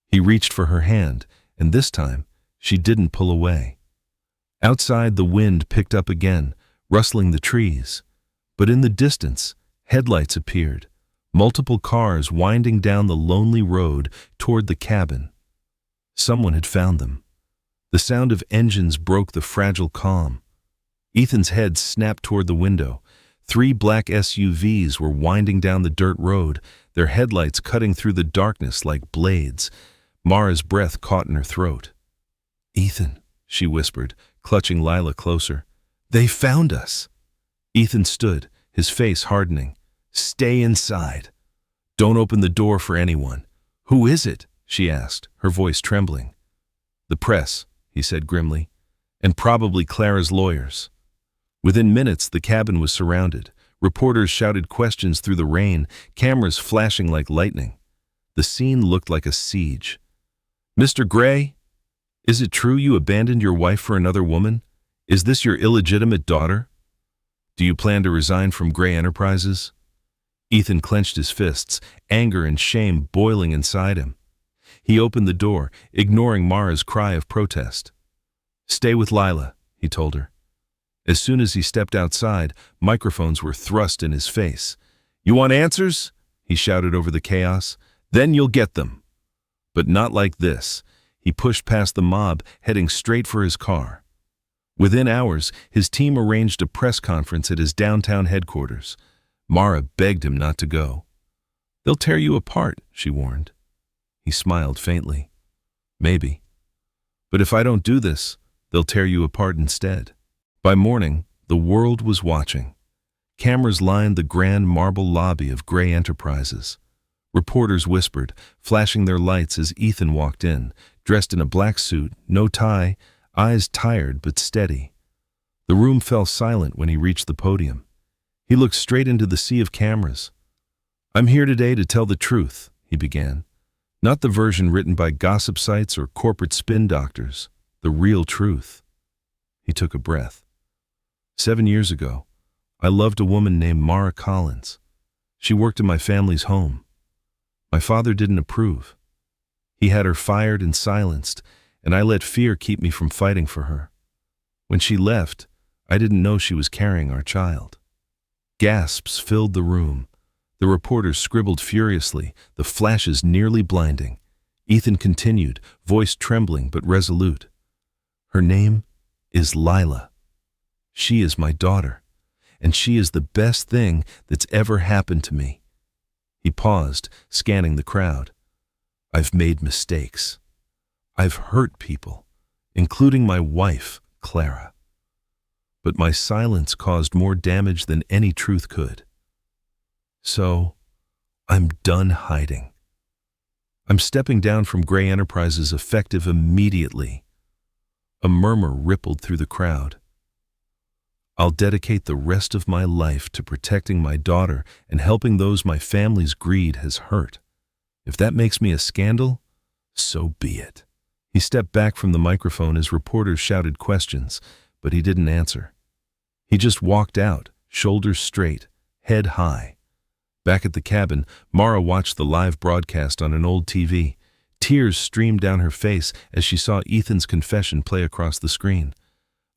He reached for her hand, and this time, she didn't pull away. Outside, the wind picked up again, rustling the trees. But in the distance, headlights appeared, multiple cars winding down the lonely road toward the cabin. Someone had found them. The sound of engines broke the fragile calm. Ethan's head snapped toward the window. 3 black SUVs were winding down the dirt road, their headlights cutting through the darkness like blades. Mara's breath caught in her throat. "Ethan," she whispered, clutching Lila closer. "They found us." Ethan stood, his face hardening. "Stay inside. Don't open the door for anyone." "Who is it?" she asked, her voice trembling. "The press," he said grimly, "and probably Clara's lawyers." Within minutes, the cabin was surrounded. Reporters shouted questions through the rain, cameras flashing like lightning. The scene looked like a siege. "Mr. Gray, is it true you abandoned your wife for another woman? Is this your illegitimate daughter? Do you plan to resign from Gray Enterprises?" Ethan clenched his fists, anger and shame boiling inside him. He opened the door, ignoring Mara's cry of protest. "Stay with Lila," he told her. As soon as he stepped outside, microphones were thrust in his face. "You want answers?" he shouted over the chaos. "Then you'll get them. But not like this." He pushed past the mob, heading straight for his car. Within hours, his team arranged a press conference at his downtown headquarters. Mara begged him not to go. "They'll tear you apart," she warned. He smiled faintly. "Maybe. But if I don't do this, they'll tear you apart instead." By morning, the world was watching. Cameras lined the grand marble lobby of Gray Enterprises. Reporters whispered, flashing their lights as Ethan walked in, dressed in a black suit, no tie, eyes tired but steady. The room fell silent when he reached the podium. He looked straight into the sea of cameras. "I'm here today to tell the truth," he began. "Not the version written by gossip sites or corporate spin doctors. The real truth." He took a breath. 7 years ago, I loved a woman named Mara Collins. She worked in my family's home. My father didn't approve. He had her fired and silenced, and I let fear keep me from fighting for her. When she left, I didn't know she was carrying our child. Gasps filled the room. The reporters scribbled furiously, the flashes nearly blinding. Ethan continued, voice trembling but resolute. "Her name is Lila. She is my daughter, and she is the best thing that's ever happened to me." He paused, scanning the crowd. "I've made mistakes. I've hurt people, including my wife, Clara. But my silence caused more damage than any truth could. So, I'm done hiding. I'm stepping down from Gray Enterprises effective immediately." A murmur rippled through the crowd. "I'll dedicate the rest of my life to protecting my daughter and helping those my family's greed has hurt. If that makes me a scandal, so be it." He stepped back from the microphone as reporters shouted questions, but he didn't answer. He just walked out, shoulders straight, head high. Back at the cabin, Mara watched the live broadcast on an old TV. Tears streamed down her face as she saw Ethan's confession play across the screen.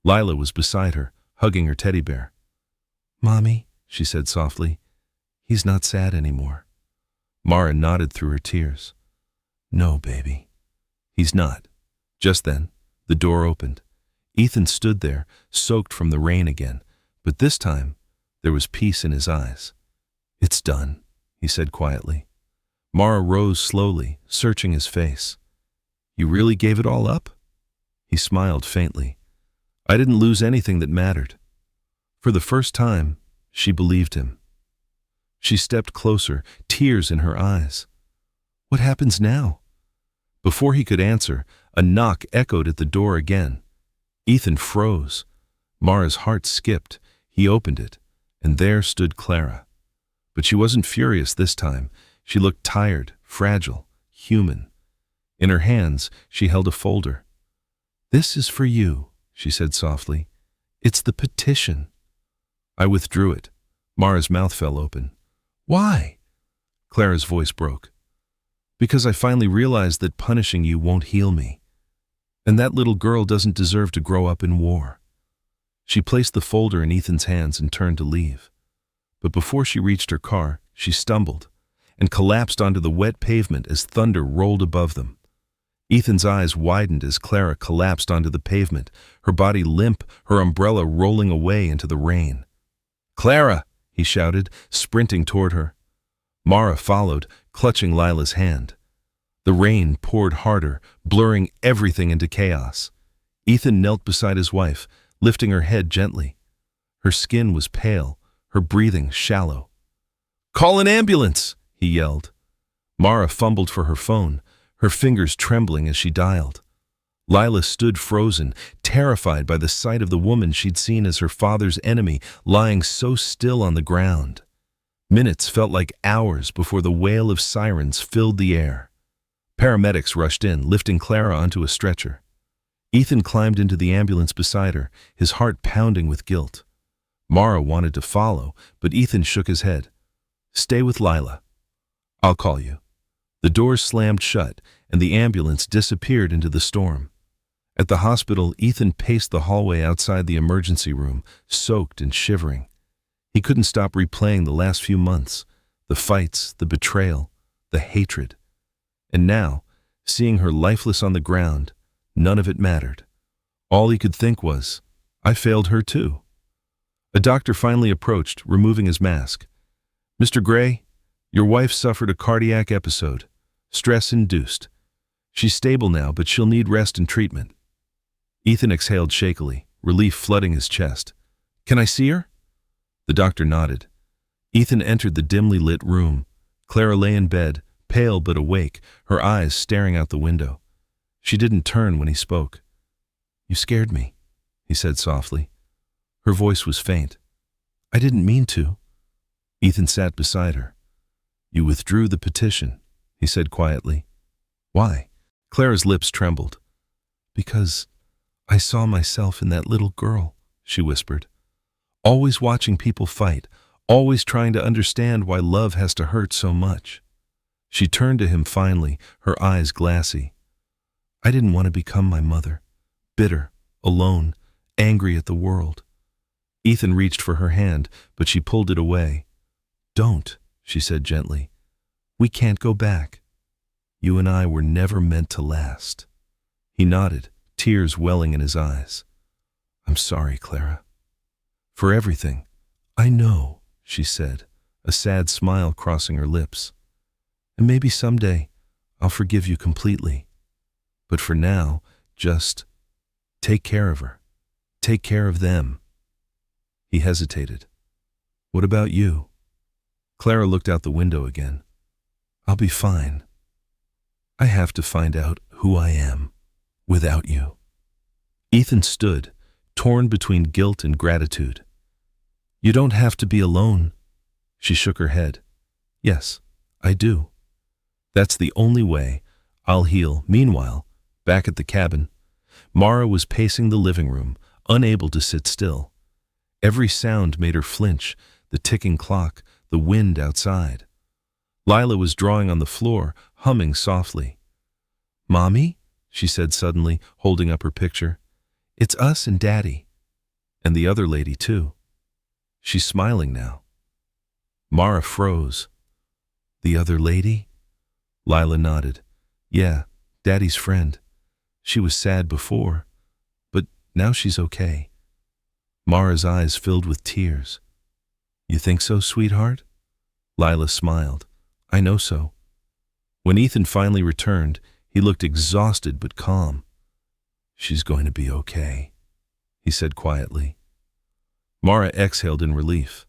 Lila was beside her, hugging her teddy bear. "Mommy," she said softly, "he's not sad anymore." Mara nodded through her tears. "No, baby, he's not." Just then, the door opened. Ethan stood there, soaked from the rain again, but this time, there was peace in his eyes. "It's done," he said quietly. Mara rose slowly, searching his face. "You really gave it all up?" He smiled faintly. "I didn't lose anything that mattered." For the first time, she believed him. She stepped closer, tears in her eyes. "What happens now?" Before he could answer, a knock echoed at the door again. Ethan froze. Mara's heart skipped. He opened it, and there stood Clara. But she wasn't furious this time. She looked tired, fragile, human. In her hands, she held a folder. "This is for you," she said softly. "It's the petition." I withdrew it. Mara's mouth fell open. "Why?" Clara's voice broke. "Because I finally realized that punishing you won't heal me. And that little girl doesn't deserve to grow up in war." She placed the folder in Ethan's hands and turned to leave. But before she reached her car, she stumbled and collapsed onto the wet pavement as thunder rolled above them. Ethan's eyes widened as Clara collapsed onto the pavement, her body limp, her umbrella rolling away into the rain. "Clara!" he shouted, sprinting toward her. Mara followed, clutching Lila's hand. The rain poured harder, blurring everything into chaos. Ethan knelt beside his wife, lifting her head gently. Her skin was pale, her breathing shallow. "Call an ambulance!" he yelled. Mara fumbled for her phone, her fingers trembling as she dialed. Lila stood frozen, terrified by the sight of the woman she'd seen as her father's enemy lying so still on the ground. Minutes felt like hours before the wail of sirens filled the air. Paramedics rushed in, lifting Clara onto a stretcher. Ethan climbed into the ambulance beside her, his heart pounding with guilt. Mara wanted to follow, but Ethan shook his head. "Stay with Lila. I'll call you." The doors slammed shut, and the ambulance disappeared into the storm. At the hospital, Ethan paced the hallway outside the emergency room, soaked and shivering. He couldn't stop replaying the last few months, the fights, the betrayal, the hatred. And now, seeing her lifeless on the ground, none of it mattered. All he could think was, "I failed her too." A doctor finally approached, removing his mask. "Mr. Gray, your wife suffered a cardiac episode, stress-induced. She's stable now, but she'll need rest and treatment." Ethan exhaled shakily, relief flooding his chest. "Can I see her?" The doctor nodded. Ethan entered the dimly lit room. Clara lay in bed, pale but awake, her eyes staring out the window. She didn't turn when he spoke. "You scared me," he said softly. Her voice was faint. "I didn't mean to." Ethan sat beside her. "You withdrew the petition," he said quietly. "Why?" Clara's lips trembled. "Because I saw myself in that little girl," she whispered. "Always watching people fight, always trying to understand why love has to hurt so much." She turned to him finally, her eyes glassy. "I didn't want to become my mother, bitter, alone, angry at the world." Ethan reached for her hand, but she pulled it away. "Don't," she said gently. "We can't go back. You and I were never meant to last." He nodded, tears welling in his eyes. "I'm sorry, Clara." "For everything." "I know," she said, a sad smile crossing her lips. "And maybe someday I'll forgive you completely. But for now, just take care of her. Take care of them." He hesitated. "What about you?" Clara looked out the window again. "I'll be fine. I have to find out who I am without you." Ethan stood, torn between guilt and gratitude. "You don't have to be alone." She shook her head. "Yes, I do. That's the only way I'll heal." Meanwhile, back at the cabin, Mara was pacing the living room, unable to sit still. Every sound made her flinch, the ticking clock, the wind outside. Lila was drawing on the floor, humming softly. "Mommy," she said suddenly, holding up her picture. "It's us and Daddy. And the other lady, too." She's smiling now. Mara froze. "The other lady?" Lila nodded. "Yeah, Daddy's friend. She was sad before, but now she's okay." Mara's eyes filled with tears. "You think so, sweetheart?" Lila smiled. "I know so." When Ethan finally returned, he looked exhausted but calm. "She's going to be okay," he said quietly. Mara exhaled in relief.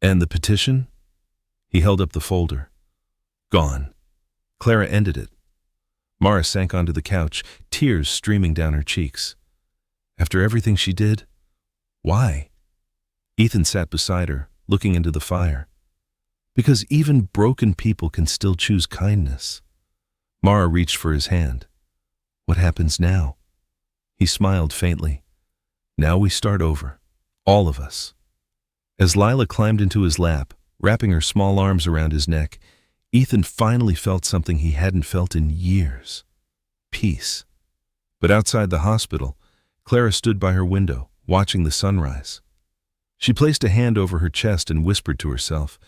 "And the petition?" He held up the folder. "Gone." Clara ended it. Mara sank onto the couch, tears streaming down her cheeks. After everything she did? Why? Ethan sat beside her, looking into the fire. Because even broken people can still choose kindness. Mara reached for his hand. "What happens now?" He smiled faintly. "Now we start over. All of us." As Lila climbed into his lap, wrapping her small arms around his neck, Ethan finally felt something he hadn't felt in years. Peace. But outside the hospital, Clara stood by her window, watching the sunrise. She placed a hand over her chest and whispered to herself,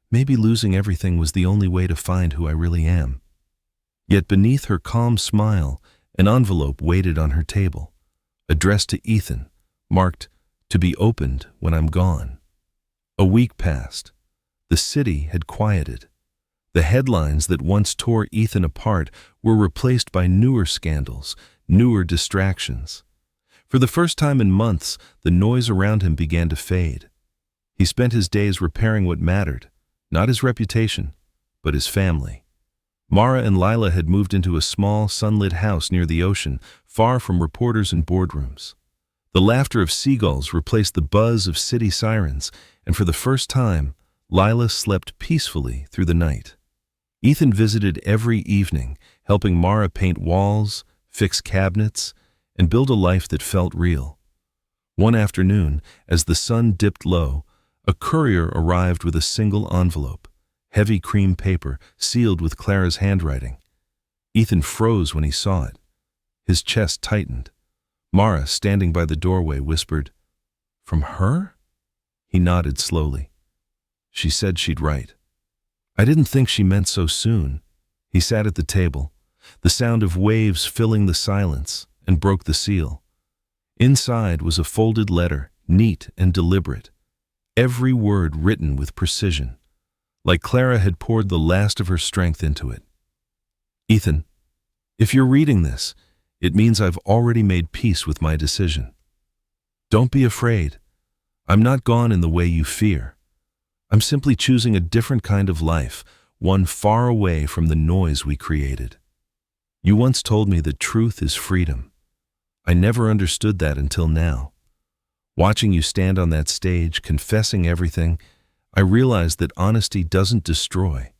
maybe losing everything was the only way to find who I really am. Yet beneath her calm smile, an envelope waited on her table, addressed to Ethan, marked, "To be opened when I'm gone." A week passed. The city had quieted. The headlines that once tore Ethan apart were replaced by newer scandals, newer distractions. For the first time in months, the noise around him began to fade. He spent his days repairing what mattered, not his reputation, but his family. Mara and Lila had moved into a small, sunlit house near the ocean, far from reporters and boardrooms. The laughter of seagulls replaced the buzz of city sirens, and for the first time, Lila slept peacefully through the night. Ethan visited every evening, helping Mara paint walls, fix cabinets, and build a life that felt real. One afternoon, as the sun dipped low, a courier arrived with a single envelope, heavy cream paper sealed with Clara's handwriting. Ethan froze when he saw it. His chest tightened. Mara, standing by the doorway, whispered, "From her?" He nodded slowly. "She said she'd write." "I didn't think she meant so soon." He sat at the table, the sound of waves filling the silence, and broke the seal. Inside was a folded letter, neat and deliberate, every word written with precision, like Clara had poured the last of her strength into it. "Ethan, if you're reading this, it means I've already made peace with my decision. Don't be afraid. I'm not gone in the way you fear. I'm simply choosing a different kind of life, one far away from the noise we created. You once told me that truth is freedom. I never understood that until now. Watching you stand on that stage, confessing everything, I realized that honesty doesn't destroy.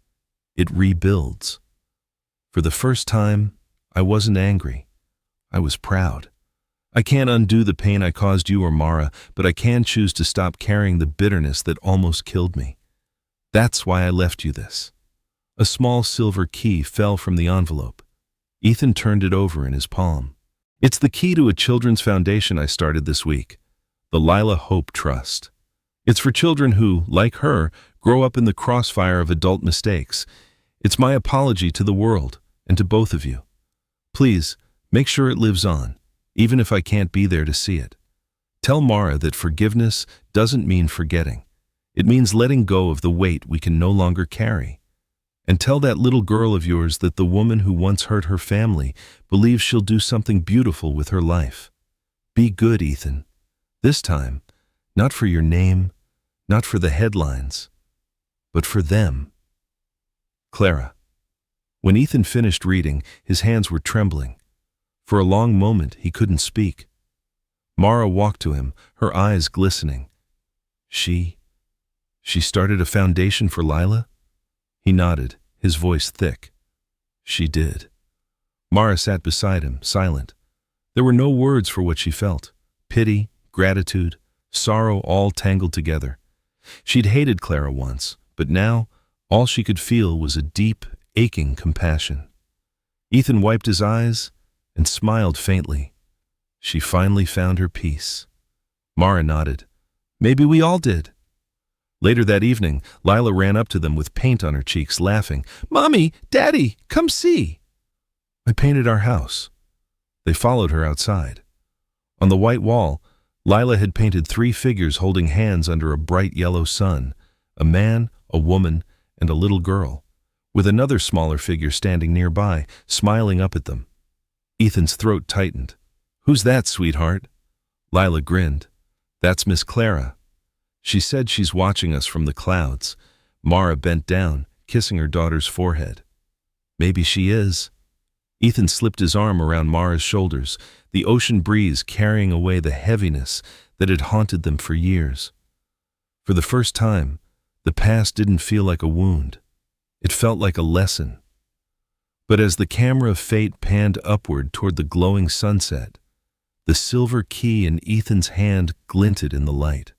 It rebuilds. For the first time, I wasn't angry. I was proud. I can't undo the pain I caused you or Mara, but I can choose to stop carrying the bitterness that almost killed me. That's why I left you this." A small silver key fell from the envelope. Ethan turned it over in his palm. "It's the key to a children's foundation I started this week, the Lila Hope Trust. It's for children who, like her, grow up in the crossfire of adult mistakes. It's my apology to the world and to both of you. Please, make sure it lives on, even if I can't be there to see it. Tell Mara that forgiveness doesn't mean forgetting. It means letting go of the weight we can no longer carry. And tell that little girl of yours that the woman who once hurt her family believes she'll do something beautiful with her life. Be good, Ethan. This time, not for your name, not for the headlines, but for them." Clara. When Ethan finished reading, his hands were trembling. For a long moment, he couldn't speak. Mara walked to him, her eyes glistening. She started a foundation for Lila?" He nodded, his voice thick. "She did." Mara sat beside him, silent. There were no words for what she felt. Pity, gratitude, sorrow all tangled together. She'd hated Clara once, but now all she could feel was a deep, aching compassion. Ethan wiped his eyes and smiled faintly. She finally found her peace. Mara nodded. "Maybe we all did." Later that evening, Lila ran up to them with paint on her cheeks, laughing. "Mommy, Daddy, come see." "I painted our house." They followed her outside. On the white wall, Lila had painted 3 figures holding hands under a bright yellow sun, a man, a woman, and a little girl, with another smaller figure standing nearby, smiling up at them. Ethan's throat tightened. "Who's that, sweetheart?" Lila grinned. "That's Miss Clara. She said she's watching us from the clouds." Mara bent down, kissing her daughter's forehead. "Maybe she is." Ethan slipped his arm around Mara's shoulders, the ocean breeze carrying away the heaviness that had haunted them for years. For the first time, the past didn't feel like a wound. It felt like a lesson. But as the camera of fate panned upward toward the glowing sunset, the silver key in Ethan's hand glinted in the light,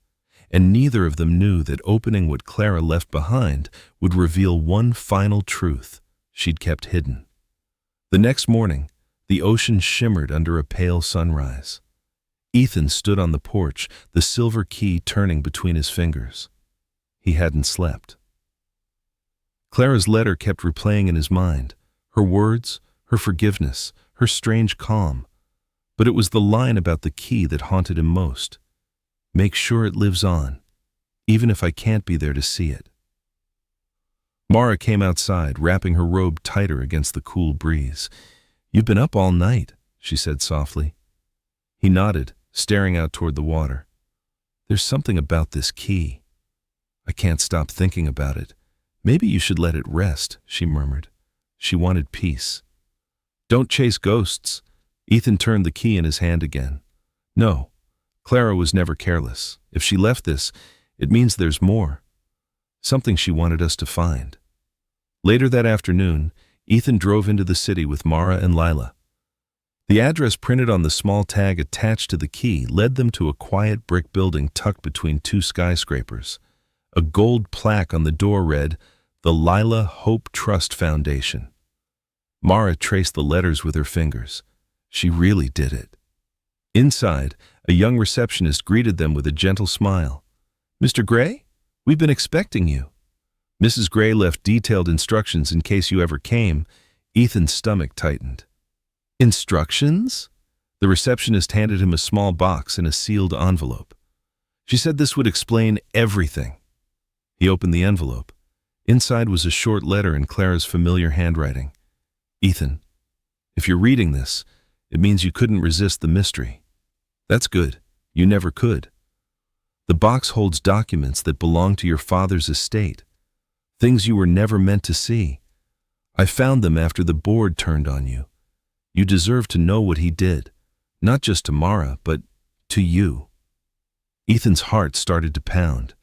and neither of them knew that opening what Clara left behind would reveal one final truth she'd kept hidden. The next morning, the ocean shimmered under a pale sunrise. Ethan stood on the porch, the silver key turning between his fingers. He hadn't slept. Clara's letter kept replaying in his mind, her words, her forgiveness, her strange calm. But it was the line about the key that haunted him most. Make sure it lives on, even if I can't be there to see it. Mara came outside, wrapping her robe tighter against the cool breeze. You've been up all night, she said softly. He nodded, staring out toward the water. There's something about this key. I can't stop thinking about it. Maybe you should let it rest, she murmured. She wanted peace. Don't chase ghosts. Ethan turned the key in his hand again. No, Clara was never careless. If she left this, it means there's more. Something she wanted us to find. Later that afternoon, Ethan drove into the city with Mara and Lila. The address printed on the small tag attached to the key led them to a quiet brick building tucked between two skyscrapers. A gold plaque on the door read, "The Lila Hope Trust Foundation." Mara traced the letters with her fingers. She really did it. Inside, a young receptionist greeted them with a gentle smile. "Mr. Gray? We've been expecting you." Mrs. Gray left detailed instructions in case you ever came. Ethan's stomach tightened. Instructions? The receptionist handed him a small box in a sealed envelope. She said this would explain everything. He opened the envelope. Inside was a short letter in Clara's familiar handwriting. Ethan, if you're reading this, it means you couldn't resist the mystery. That's good. You never could. The box holds documents that belong to your father's estate. Things you were never meant to see. I found them after the board turned on you. You deserve to know what he did, not just to Mara, but to you. Ethan's heart started to pound.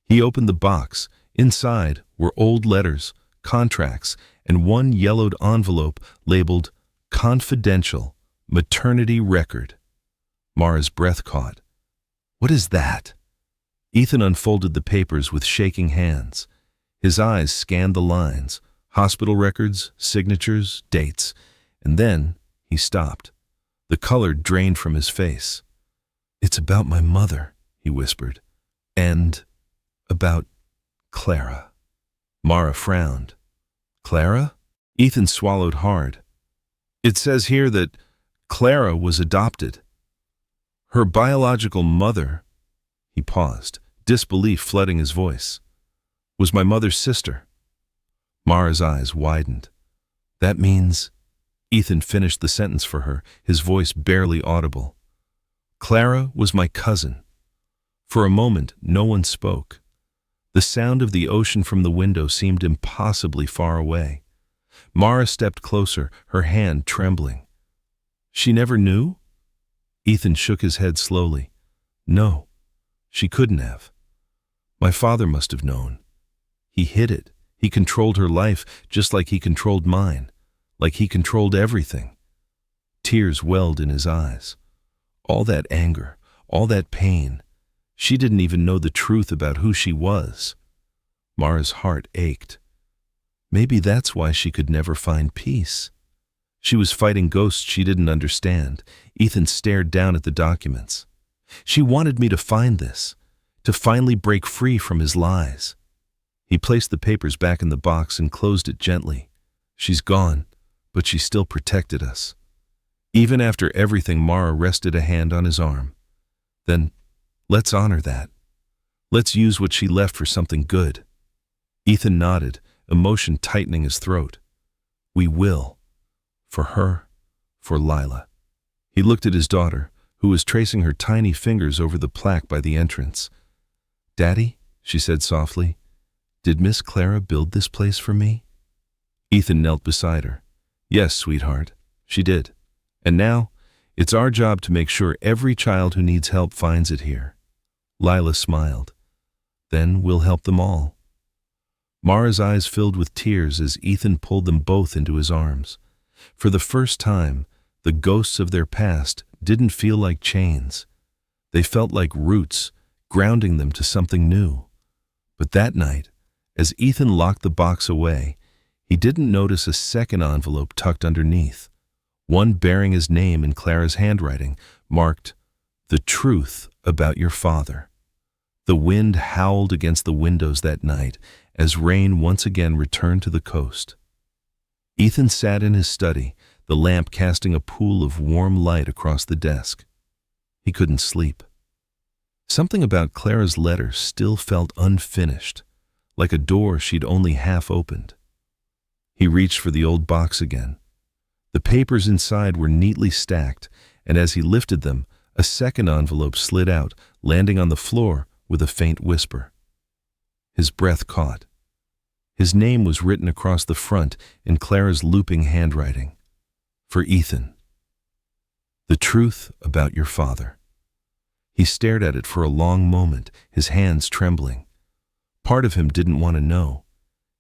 He opened the box. Inside were old letters, contracts, and one yellowed envelope labeled Confidential Maternity Record. Mara's breath caught. What is that? Ethan unfolded the papers with shaking hands. His eyes scanned the lines, hospital records, signatures, dates, and then he stopped. The color drained from his face. It's about my mother, he whispered, and about Clara. Mara frowned. Clara? Ethan swallowed hard. It says here that Clara was adopted. Her biological mother, he paused, disbelief flooding his voice, was my mother's sister. Mara's eyes widened. That means... Ethan finished the sentence for her, his voice barely audible. Clara was my cousin. For a moment, no one spoke. The sound of the ocean from the window seemed impossibly far away. Mara stepped closer, her hand trembling. She never knew? Ethan shook his head slowly. No, she couldn't have. My father must have known. He hid it. He controlled her life just like he controlled mine, like he controlled everything. Tears welled in his eyes. All that anger, all that pain. She didn't even know the truth about who she was. Mara's heart ached. Maybe that's why she could never find peace. She was fighting ghosts she didn't understand. Ethan stared down at the documents. She wanted me to find this, to finally break free from his lies. He placed the papers back in the box and closed it gently. She's gone, but she still protected us. Even after everything, Mara rested a hand on his arm. Then, let's honor that. Let's use what she left for something good. Ethan nodded, emotion tightening his throat. We will. For her, for Lila. He looked at his daughter, who was tracing her tiny fingers over the plaque by the entrance. Daddy, she said softly, did Miss Clara build this place for me? Ethan knelt beside her. Yes, sweetheart, she did. And now, it's our job to make sure every child who needs help finds it here. Lila smiled. Then we'll help them all. Mara's eyes filled with tears as Ethan pulled them both into his arms. For the first time, the ghosts of their past didn't feel like chains. They felt like roots, grounding them to something new. But that night, as Ethan locked the box away, he didn't notice a second envelope tucked underneath, one bearing his name in Clara's handwriting, marked, The truth about your father. The wind howled against the windows that night as rain once again returned to the coast. Ethan sat in his study, the lamp casting a pool of warm light across the desk. He couldn't sleep. Something about Clara's letter still felt unfinished, like a door she'd only half opened. He reached for the old box again. The papers inside were neatly stacked, and as he lifted them, a second envelope slid out, landing on the floor with a faint whisper. His breath caught. His name was written across the front in Clara's looping handwriting. For Ethan. The truth about your father. He stared at it for a long moment, his hands trembling. Part of him didn't want to know.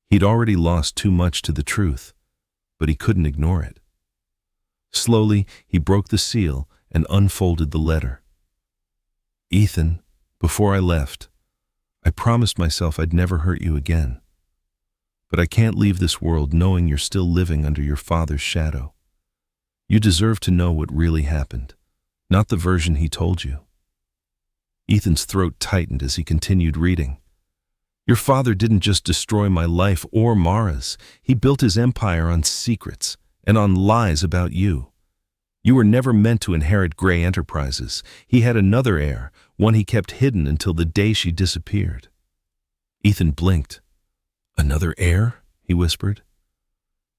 He'd already lost too much to the truth, but he couldn't ignore it. Slowly, he broke the seal and unfolded the letter. Ethan, before I left, I promised myself I'd never hurt you again. But I can't leave this world knowing you're still living under your father's shadow. You deserve to know what really happened, not the version he told you. Ethan's throat tightened as he continued reading. Your father didn't just destroy my life or Mara's. He built his empire on secrets and on lies about you. You were never meant to inherit Gray Enterprises. He had another heir, one he kept hidden until the day she disappeared. Ethan blinked. Another heir? He whispered.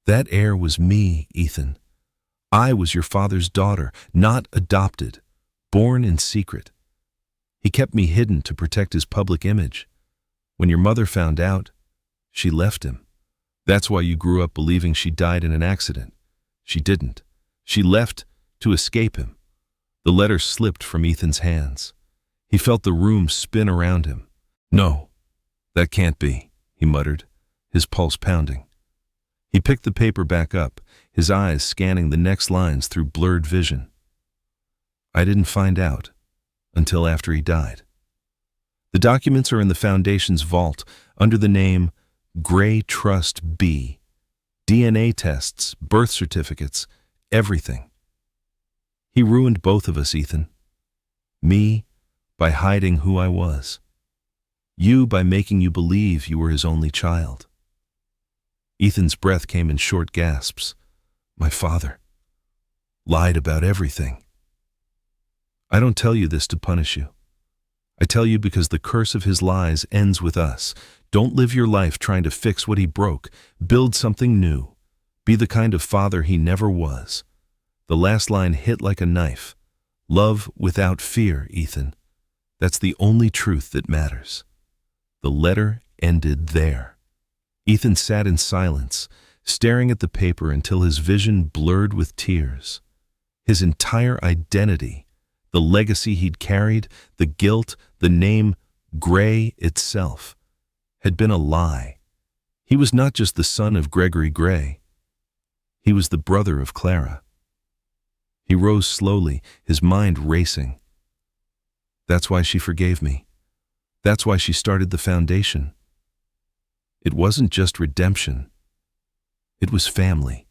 That heir was me, Ethan. I was your father's daughter, not adopted, born in secret. He kept me hidden to protect his public image. When your mother found out, she left him. That's why you grew up believing she died in an accident. She didn't. She left to escape him. The letter slipped from Ethan's hands. He felt the room spin around him. No, that can't be, he muttered, his pulse pounding. He picked the paper back up, his eyes scanning the next lines through blurred vision. I didn't find out until after he died. The documents are in the Foundation's vault under the name Gray Trust B. DNA tests, birth certificates, everything. He ruined both of us, Ethan. Me, by hiding who I was. You, by making you believe you were his only child. Ethan's breath came in short gasps. My father lied about everything. I don't tell you this to punish you. I tell you because the curse of his lies ends with us. Don't live your life trying to fix what he broke. Build something new. Be the kind of father he never was. The last line hit like a knife. Love without fear, Ethan. That's the only truth that matters. The letter ended there. Ethan sat in silence, staring at the paper until his vision blurred with tears. His entire identity, the legacy he'd carried, the guilt, the name Gray itself, had been a lie. He was not just the son of Gregory Gray. He was the brother of Clara. He rose slowly, his mind racing. That's why she forgave me. That's why she started the Foundation. It wasn't just redemption. It was family.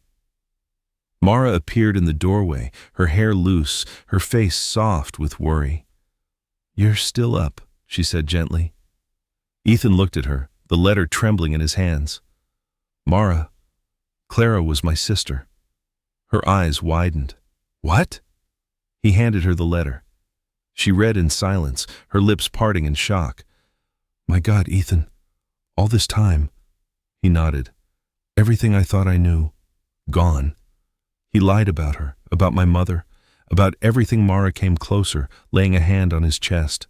Mara appeared in the doorway, her hair loose, her face soft with worry. You're still up, she said gently. Ethan looked at her, the letter trembling in his hands. Mara, Clara was my sister. Her eyes widened. What? He handed her the letter. She read in silence, her lips parting in shock. My God, Ethan, all this time. He nodded. Everything I thought I knew, gone. He lied about her, about my mother, about everything. Mara came closer, laying a hand on his chest.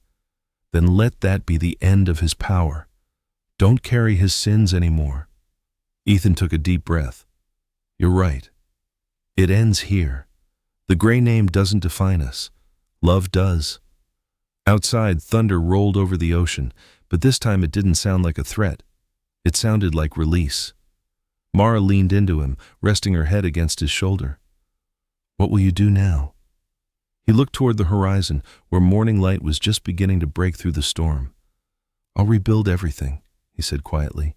Then let that be the end of his power. Don't carry his sins anymore. Ethan took a deep breath. You're right. It ends here. The Gray name doesn't define us. Love does. Outside, thunder rolled over the ocean, but this time it didn't sound like a threat. It sounded like release. Mara leaned into him, resting her head against his shoulder. What will you do now? He looked toward the horizon, where morning light was just beginning to break through the storm. I'll rebuild everything, he said quietly,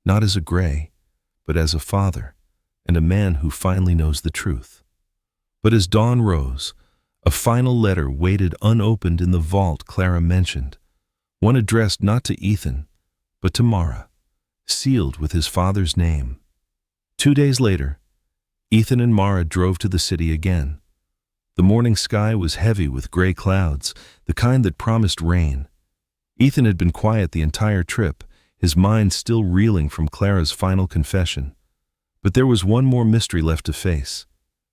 not as a Gray, but as a father, and a man who finally knows the truth. But as dawn rose, A final letter waited unopened in the vault Clara mentioned, one addressed not to Ethan, but to Mara, sealed with his father's name. 2 days later, Ethan and Mara drove to the city again. The morning sky was heavy with gray clouds, the kind that promised rain. Ethan had been quiet the entire trip, his mind still reeling from Clara's final confession. But there was one more mystery left to face: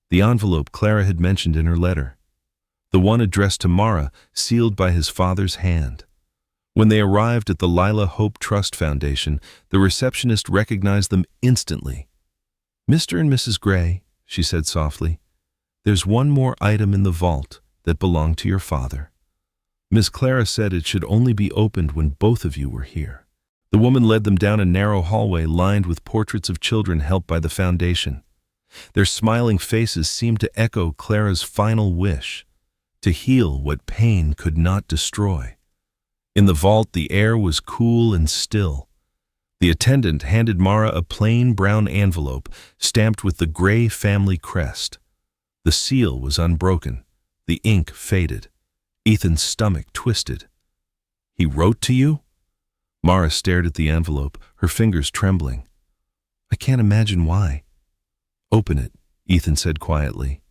the envelope Clara had mentioned in her letter. The one addressed to Mara, sealed by his father's hand. When they arrived at the Lila Hope Trust Foundation, the receptionist recognized them instantly. "Mr. and Mrs. Gray," she said softly, "there's one more item in the vault that belonged to your father. Miss Clara said it should only be opened when both of you were here." The woman led them down a narrow hallway lined with portraits of children helped by the foundation. Their smiling faces seemed to echo Clara's final wish: to heal what pain could not destroy. In the vault, the air was cool and still. The attendant handed Mara a plain brown envelope stamped with the Gray family crest. The seal was unbroken. The ink faded. Ethan's stomach twisted. "He wrote to you?" Mara stared at the envelope, her fingers trembling. "I can't imagine why." "Open it," Ethan said quietly.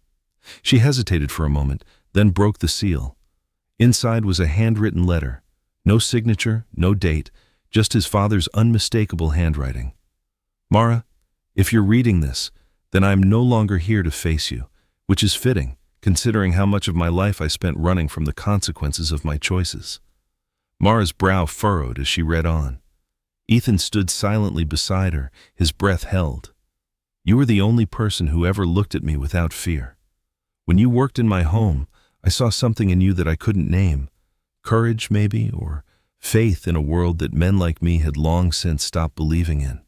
She hesitated for a moment, then broke the seal. Inside was a handwritten letter. No signature, no date, just his father's unmistakable handwriting. "Mara, if you're reading this, then I am no longer here to face you, which is fitting, considering how much of my life I spent running from the consequences of my choices." Mara's brow furrowed as she read on. Ethan stood silently beside her, his breath held. "You were the only person who ever looked at me without fear. When you worked in my home, I saw something in you that I couldn't name. Courage, maybe, or faith in a world that men like me had long since stopped believing in.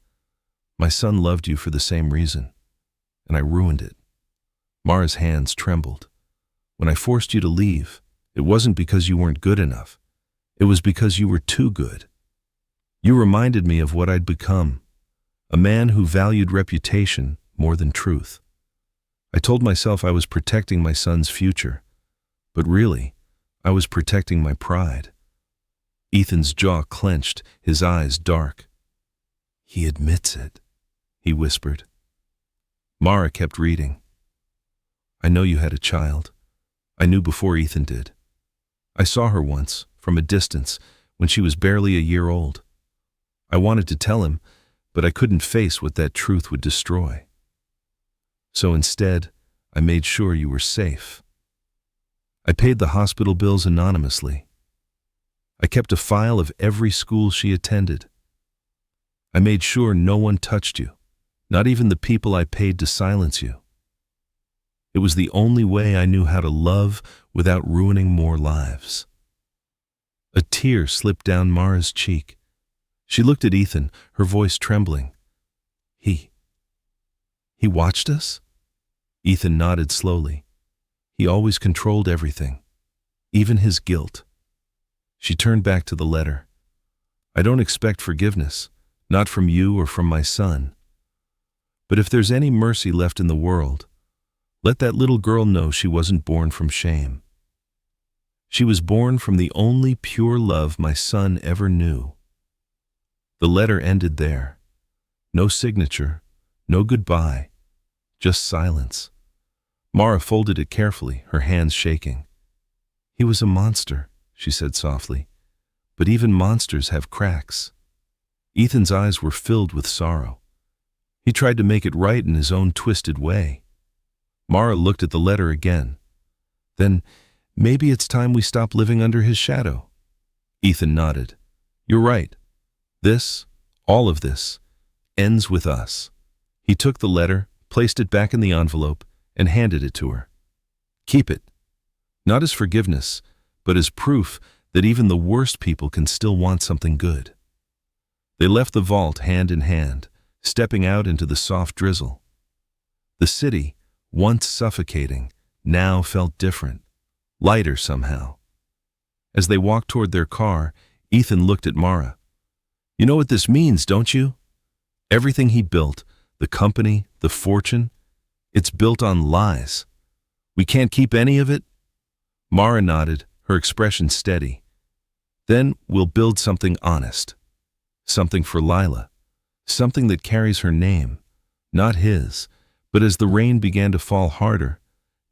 My son loved you for the same reason, and I ruined it." Mara's hands trembled. "When I forced you to leave, it wasn't because you weren't good enough. It was because you were too good. You reminded me of what I'd become, a man who valued reputation more than truth. I told myself I was protecting my son's future, but really, I was protecting my pride." Ethan's jaw clenched, his eyes dark. "He admits it," he whispered. Mara kept reading. "I know you had a child. I knew before Ethan did. I saw her once, from a distance, when she was barely a year old. I wanted to tell him, but I couldn't face what that truth would destroy. So instead, I made sure you were safe. I paid the hospital bills anonymously. I kept a file of every school she attended. I made sure no one touched you, not even the people I paid to silence you. It was the only way I knew how to love without ruining more lives." A tear slipped down Mara's cheek. She looked at Ethan, her voice trembling. He watched us?" Ethan nodded slowly. "He always controlled everything, even his guilt." She turned back to the letter. "I don't expect forgiveness, not from you or from my son. But if there's any mercy left in the world, let that little girl know she wasn't born from shame. She was born from the only pure love my son ever knew." The letter ended there. No signature, no goodbye, just silence. Mara folded it carefully, her hands shaking. "He was a monster," she said softly, "but even monsters have cracks." Ethan's eyes were filled with sorrow. He tried to make it right in his own twisted way. Mara looked at the letter again. "Then maybe it's time we stop living under his shadow." Ethan nodded. "You're right. This, all of this, ends with us." He took the letter, placed it back in the envelope, and handed it to her. "Keep it. Not as forgiveness, but as proof that even the worst people can still want something good." They left the vault hand in hand, stepping out into the soft drizzle. The city, once suffocating, now felt different, lighter somehow. As they walked toward their car, Ethan looked at Mara. "You know what this means, don't you? Everything he built, the company, the fortune, it's built on lies. We can't keep any of it, Mara nodded, her expression steady. Then we'll build something honest. Something for Lila. Something that carries her name, not his. But as the rain began to fall harder,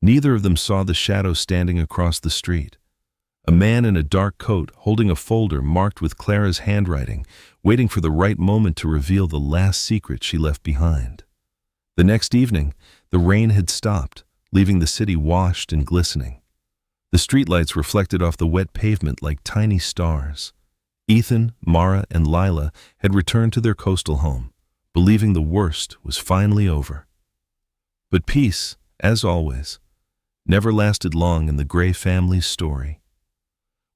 neither of them saw the shadow standing across the street. A man in a dark coat holding a folder marked with Clara's handwriting, waiting for the right moment to reveal the last secret she left behind. The next evening, the rain had stopped, leaving the city washed and glistening. The streetlights reflected off the wet pavement like tiny stars. Ethan, Mara, and Lila had returned to their coastal home, believing the worst was finally over. But peace, as always, never lasted long in the Gray family's story.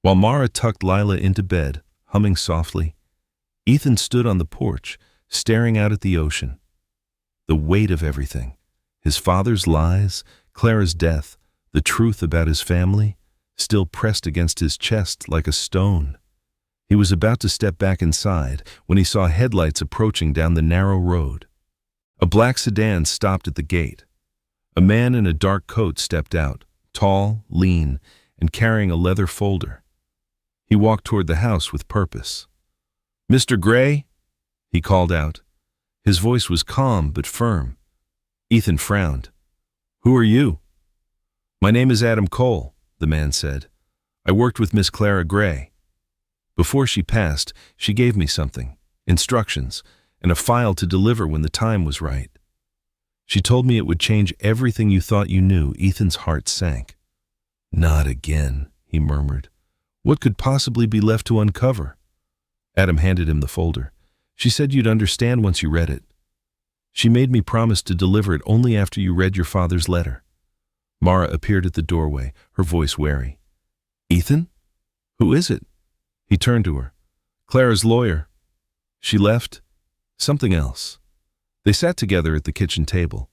While Mara tucked Lila into bed, humming softly, Ethan stood on the porch, staring out at the ocean. The weight of everything, his father's lies, Clara's death, the truth about his family, still pressed against his chest like a stone. He was about to step back inside when he saw headlights approaching down the narrow road. A black sedan stopped at the gate. A man in a dark coat stepped out, tall, lean, and carrying a leather folder. He walked toward the house with purpose. "Mr. Gray?" he called out. His voice was calm but firm. Ethan frowned. "Who are you?" "My name is Adam Cole," the man said. "I worked with Miss Clara Gray. Before she passed, she gave me something, instructions, and a file to deliver when the time was right. She told me it would change everything you thought you knew." Ethan's heart sank. "Not again," he murmured. "What could possibly be left to uncover?" Adam handed him the folder. "She said you'd understand once you read it. She made me promise to deliver it only after you read your father's letter." Mara appeared at the doorway, her voice wary. "Ethan? Who is it?" He turned to her. "Clara's lawyer. She left. Something else." They sat together at the kitchen table.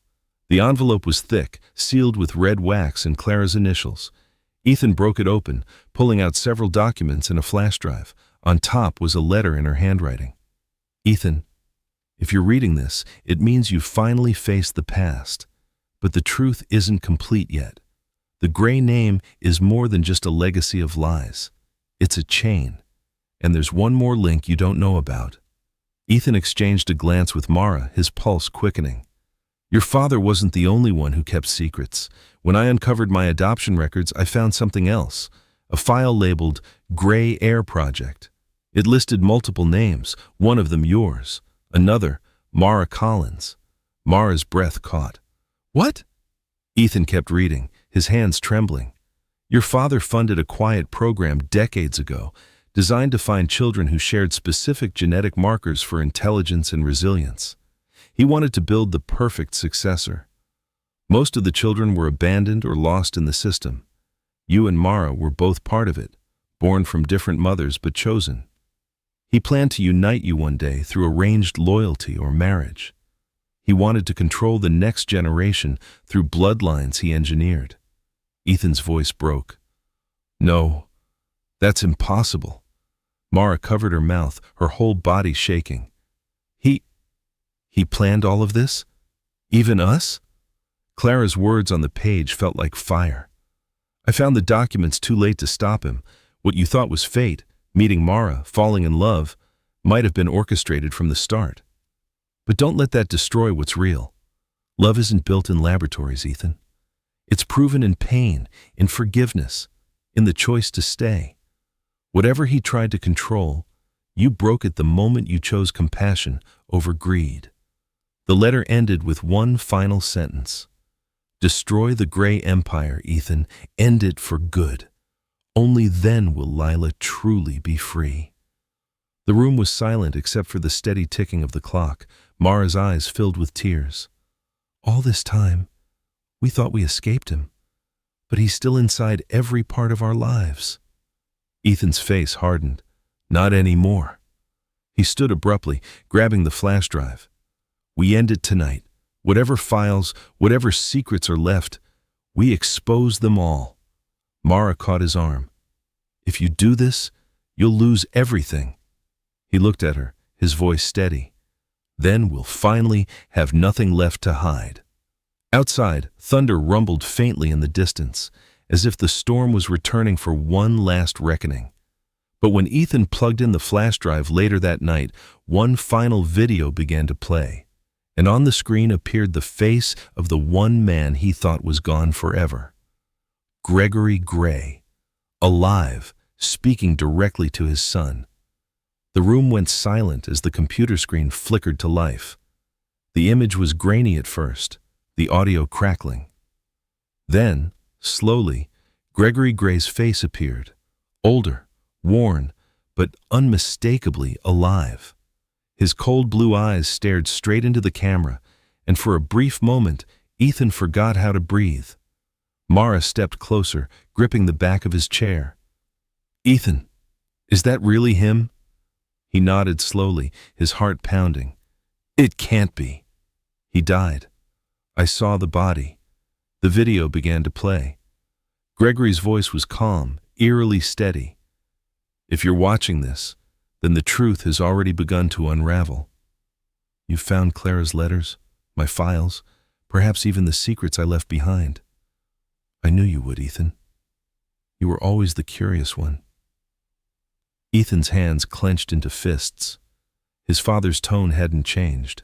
The envelope was thick, sealed with red wax and Clara's initials. Ethan broke it open, pulling out several documents and a flash drive. On top was a letter in her handwriting. "Ethan, if you're reading this, it means you've finally faced the past. But the truth isn't complete yet. The Gray name is more than just a legacy of lies. It's a chain. And there's one more link you don't know about." Ethan exchanged a glance with Mara, his pulse quickening. "Your father wasn't the only one who kept secrets. When I uncovered my adoption records, I found something else. A file labeled Gray Heir Project. It listed multiple names, one of them yours, another, Mara Collins." Mara's breath caught. "What?" Ethan kept reading, his hands trembling. "Your father funded a quiet program decades ago, designed to find children who shared specific genetic markers for intelligence and resilience. He wanted to build the perfect successor. Most of the children were abandoned or lost in the system. You and Mara were both part of it, born from different mothers but chosen. He planned to unite you one day through arranged loyalty or marriage. He wanted to control the next generation through bloodlines he engineered." Ethan's voice broke. "No, that's impossible." Mara covered her mouth, her whole body shaking. He planned all of this? Even us?" Clara's words on the page felt like fire. "I found the documents too late to stop him. What you thought was fate, meeting Mara, falling in love, might have been orchestrated from the start. But don't let that destroy what's real. Love isn't built in laboratories, Ethan. It's proven in pain, in forgiveness, in the choice to stay. Whatever he tried to control, you broke it the moment you chose compassion over greed." The letter ended with one final sentence. "Destroy the Gray Empire, Ethan. End it for good. Only then will Lila truly be free." The room was silent except for the steady ticking of the clock. Mara's eyes filled with tears. "All this time, we thought we escaped him, but he's still inside every part of our lives." Ethan's face hardened. "Not anymore." He stood abruptly, grabbing the flash drive. "We end it tonight. Whatever files, whatever secrets are left, we expose them all." Mara caught his arm. "If you do this, you'll lose everything." He looked at her, his voice steady. "Then we'll finally have nothing left to hide." Outside, thunder rumbled faintly in the distance, as if the storm was returning for one last reckoning. But when Ethan plugged in the flash drive later that night, one final video began to play, and on the screen appeared the face of the one man he thought was gone forever. Gregory Gray, alive, speaking directly to his son. The room went silent as the computer screen flickered to life. The image was grainy at first, the audio crackling. Then, slowly, Gregory Gray's face appeared, older, worn, but unmistakably alive. His cold blue eyes stared straight into the camera, and for a brief moment, Ethan forgot how to breathe. Mara stepped closer, gripping the back of his chair. "Ethan, is that really him?" He nodded slowly, his heart pounding. "It can't be. He died. I saw the body." The video began to play. Gregory's voice was calm, eerily steady. "If you're watching this, then the truth has already begun to unravel. You've found Clara's letters, my files, perhaps even the secrets I left behind. I knew you would, Ethan. You were always the curious one." Ethan's hands clenched into fists. His father's tone hadn't changed,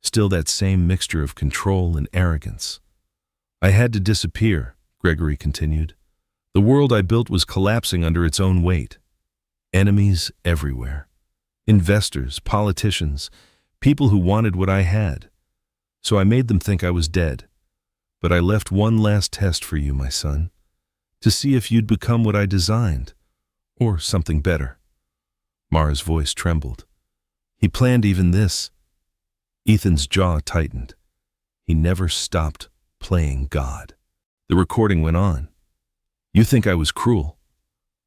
still that same mixture of control and arrogance. "I had to disappear," Gregory continued. "The world I built was collapsing under its own weight. Enemies everywhere. Investors, politicians, people who wanted what I had. So I made them think I was dead. But I left one last test for you, my son, to see if you'd become what I designed, or something better." Mara's voice trembled. "He planned even this." Ethan's jaw tightened. He never stopped playing God. The recording went on. "You think I was cruel?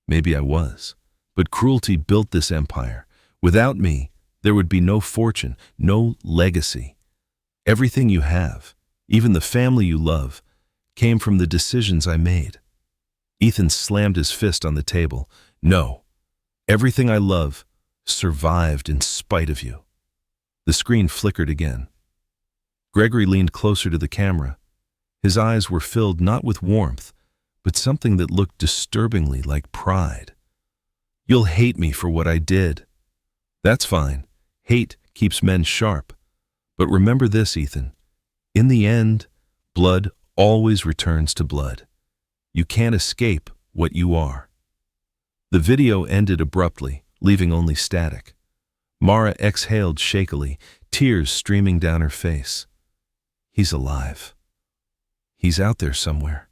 Maybe I was. But cruelty built this empire. Without me, there would be no fortune, no legacy. Everything you have, even the family you love, came from the decisions I made." Ethan slammed his fist on the table. "No. Everything I love survived in spite of you." The screen flickered again. Gregory leaned closer to the camera. His eyes were filled not with warmth, but something that looked disturbingly like pride. "You'll hate me for what I did. That's fine. Hate keeps men sharp. But remember this, Ethan. In the end, blood always returns to blood. You can't escape what you are." The video ended abruptly, leaving only static. Mara exhaled shakily, tears streaming down her face. "He's alive. He's out there somewhere."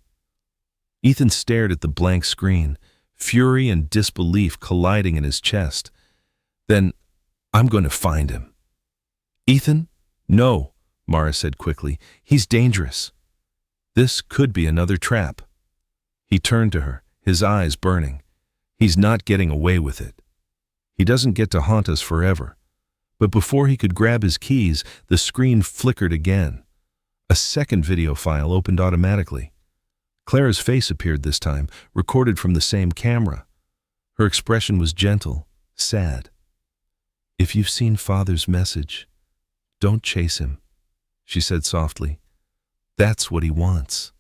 Ethan stared at the blank screen, fury and disbelief colliding in his chest. "Then I'm going to find him." "Ethan? No," Mara said quickly. "He's dangerous. This could be another trap." He turned to her, his eyes burning. "He's not getting away with it. He doesn't get to haunt us forever." But before he could grab his keys, the screen flickered again. A second video file opened automatically. Clara's face appeared this time, recorded from the same camera. Her expression was gentle, sad. "If you've seen Father's message, don't chase him," she said softly. "That's what he wants.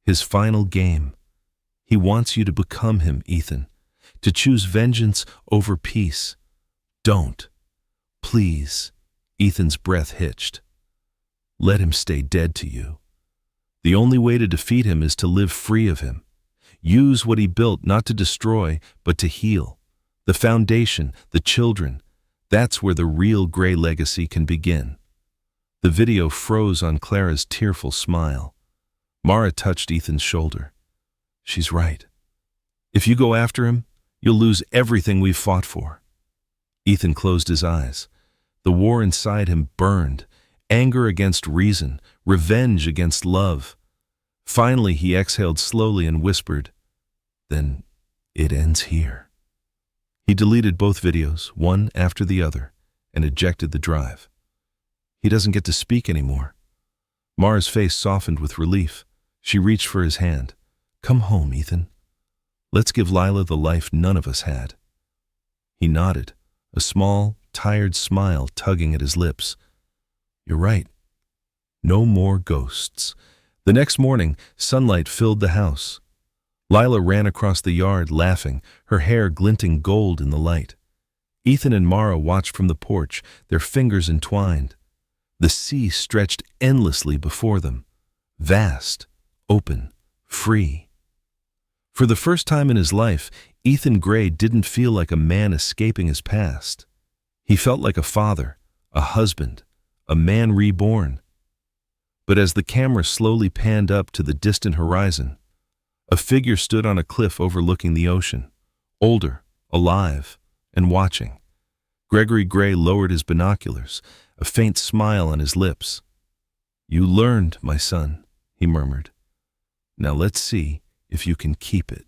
His final game. He wants you to become him, Ethan, to choose vengeance over peace. Don't. Please." Ethan's breath hitched. "Let him stay dead to you. The only way to defeat him is to live free of him. Use what he built not to destroy, but to heal. The foundation, the children, that's where the real Gray legacy can begin." The video froze on Clara's tearful smile. Mara touched Ethan's shoulder. "She's right. If you go after him, you'll lose everything we've fought for." Ethan closed his eyes. The war inside him burned, anger against reason, revenge against love. Finally, he exhaled slowly and whispered, "Then it ends here." He deleted both videos, one after the other, and ejected the drive. He doesn't get to speak anymore. Mara's face softened with relief. She reached for his hand. "Come home, Ethan. Let's give Lila the life none of us had." He nodded, a small, tired smile tugging at his lips. "You're right. No more ghosts." The next morning, sunlight filled the house. Lila ran across the yard, laughing, her hair glinting gold in the light. Ethan and Mara watched from the porch, their fingers entwined. The sea stretched endlessly before them, vast, open, free. For the first time in his life, Ethan Gray didn't feel like a man escaping his past. He felt like a father, a husband, a man reborn. But as the camera slowly panned up to the distant horizon, a figure stood on a cliff overlooking the ocean, older, alive, and watching. Gregory Gray lowered his binoculars, a faint smile on his lips. "You learned, my son," he murmured. "Now let's see if you can keep it."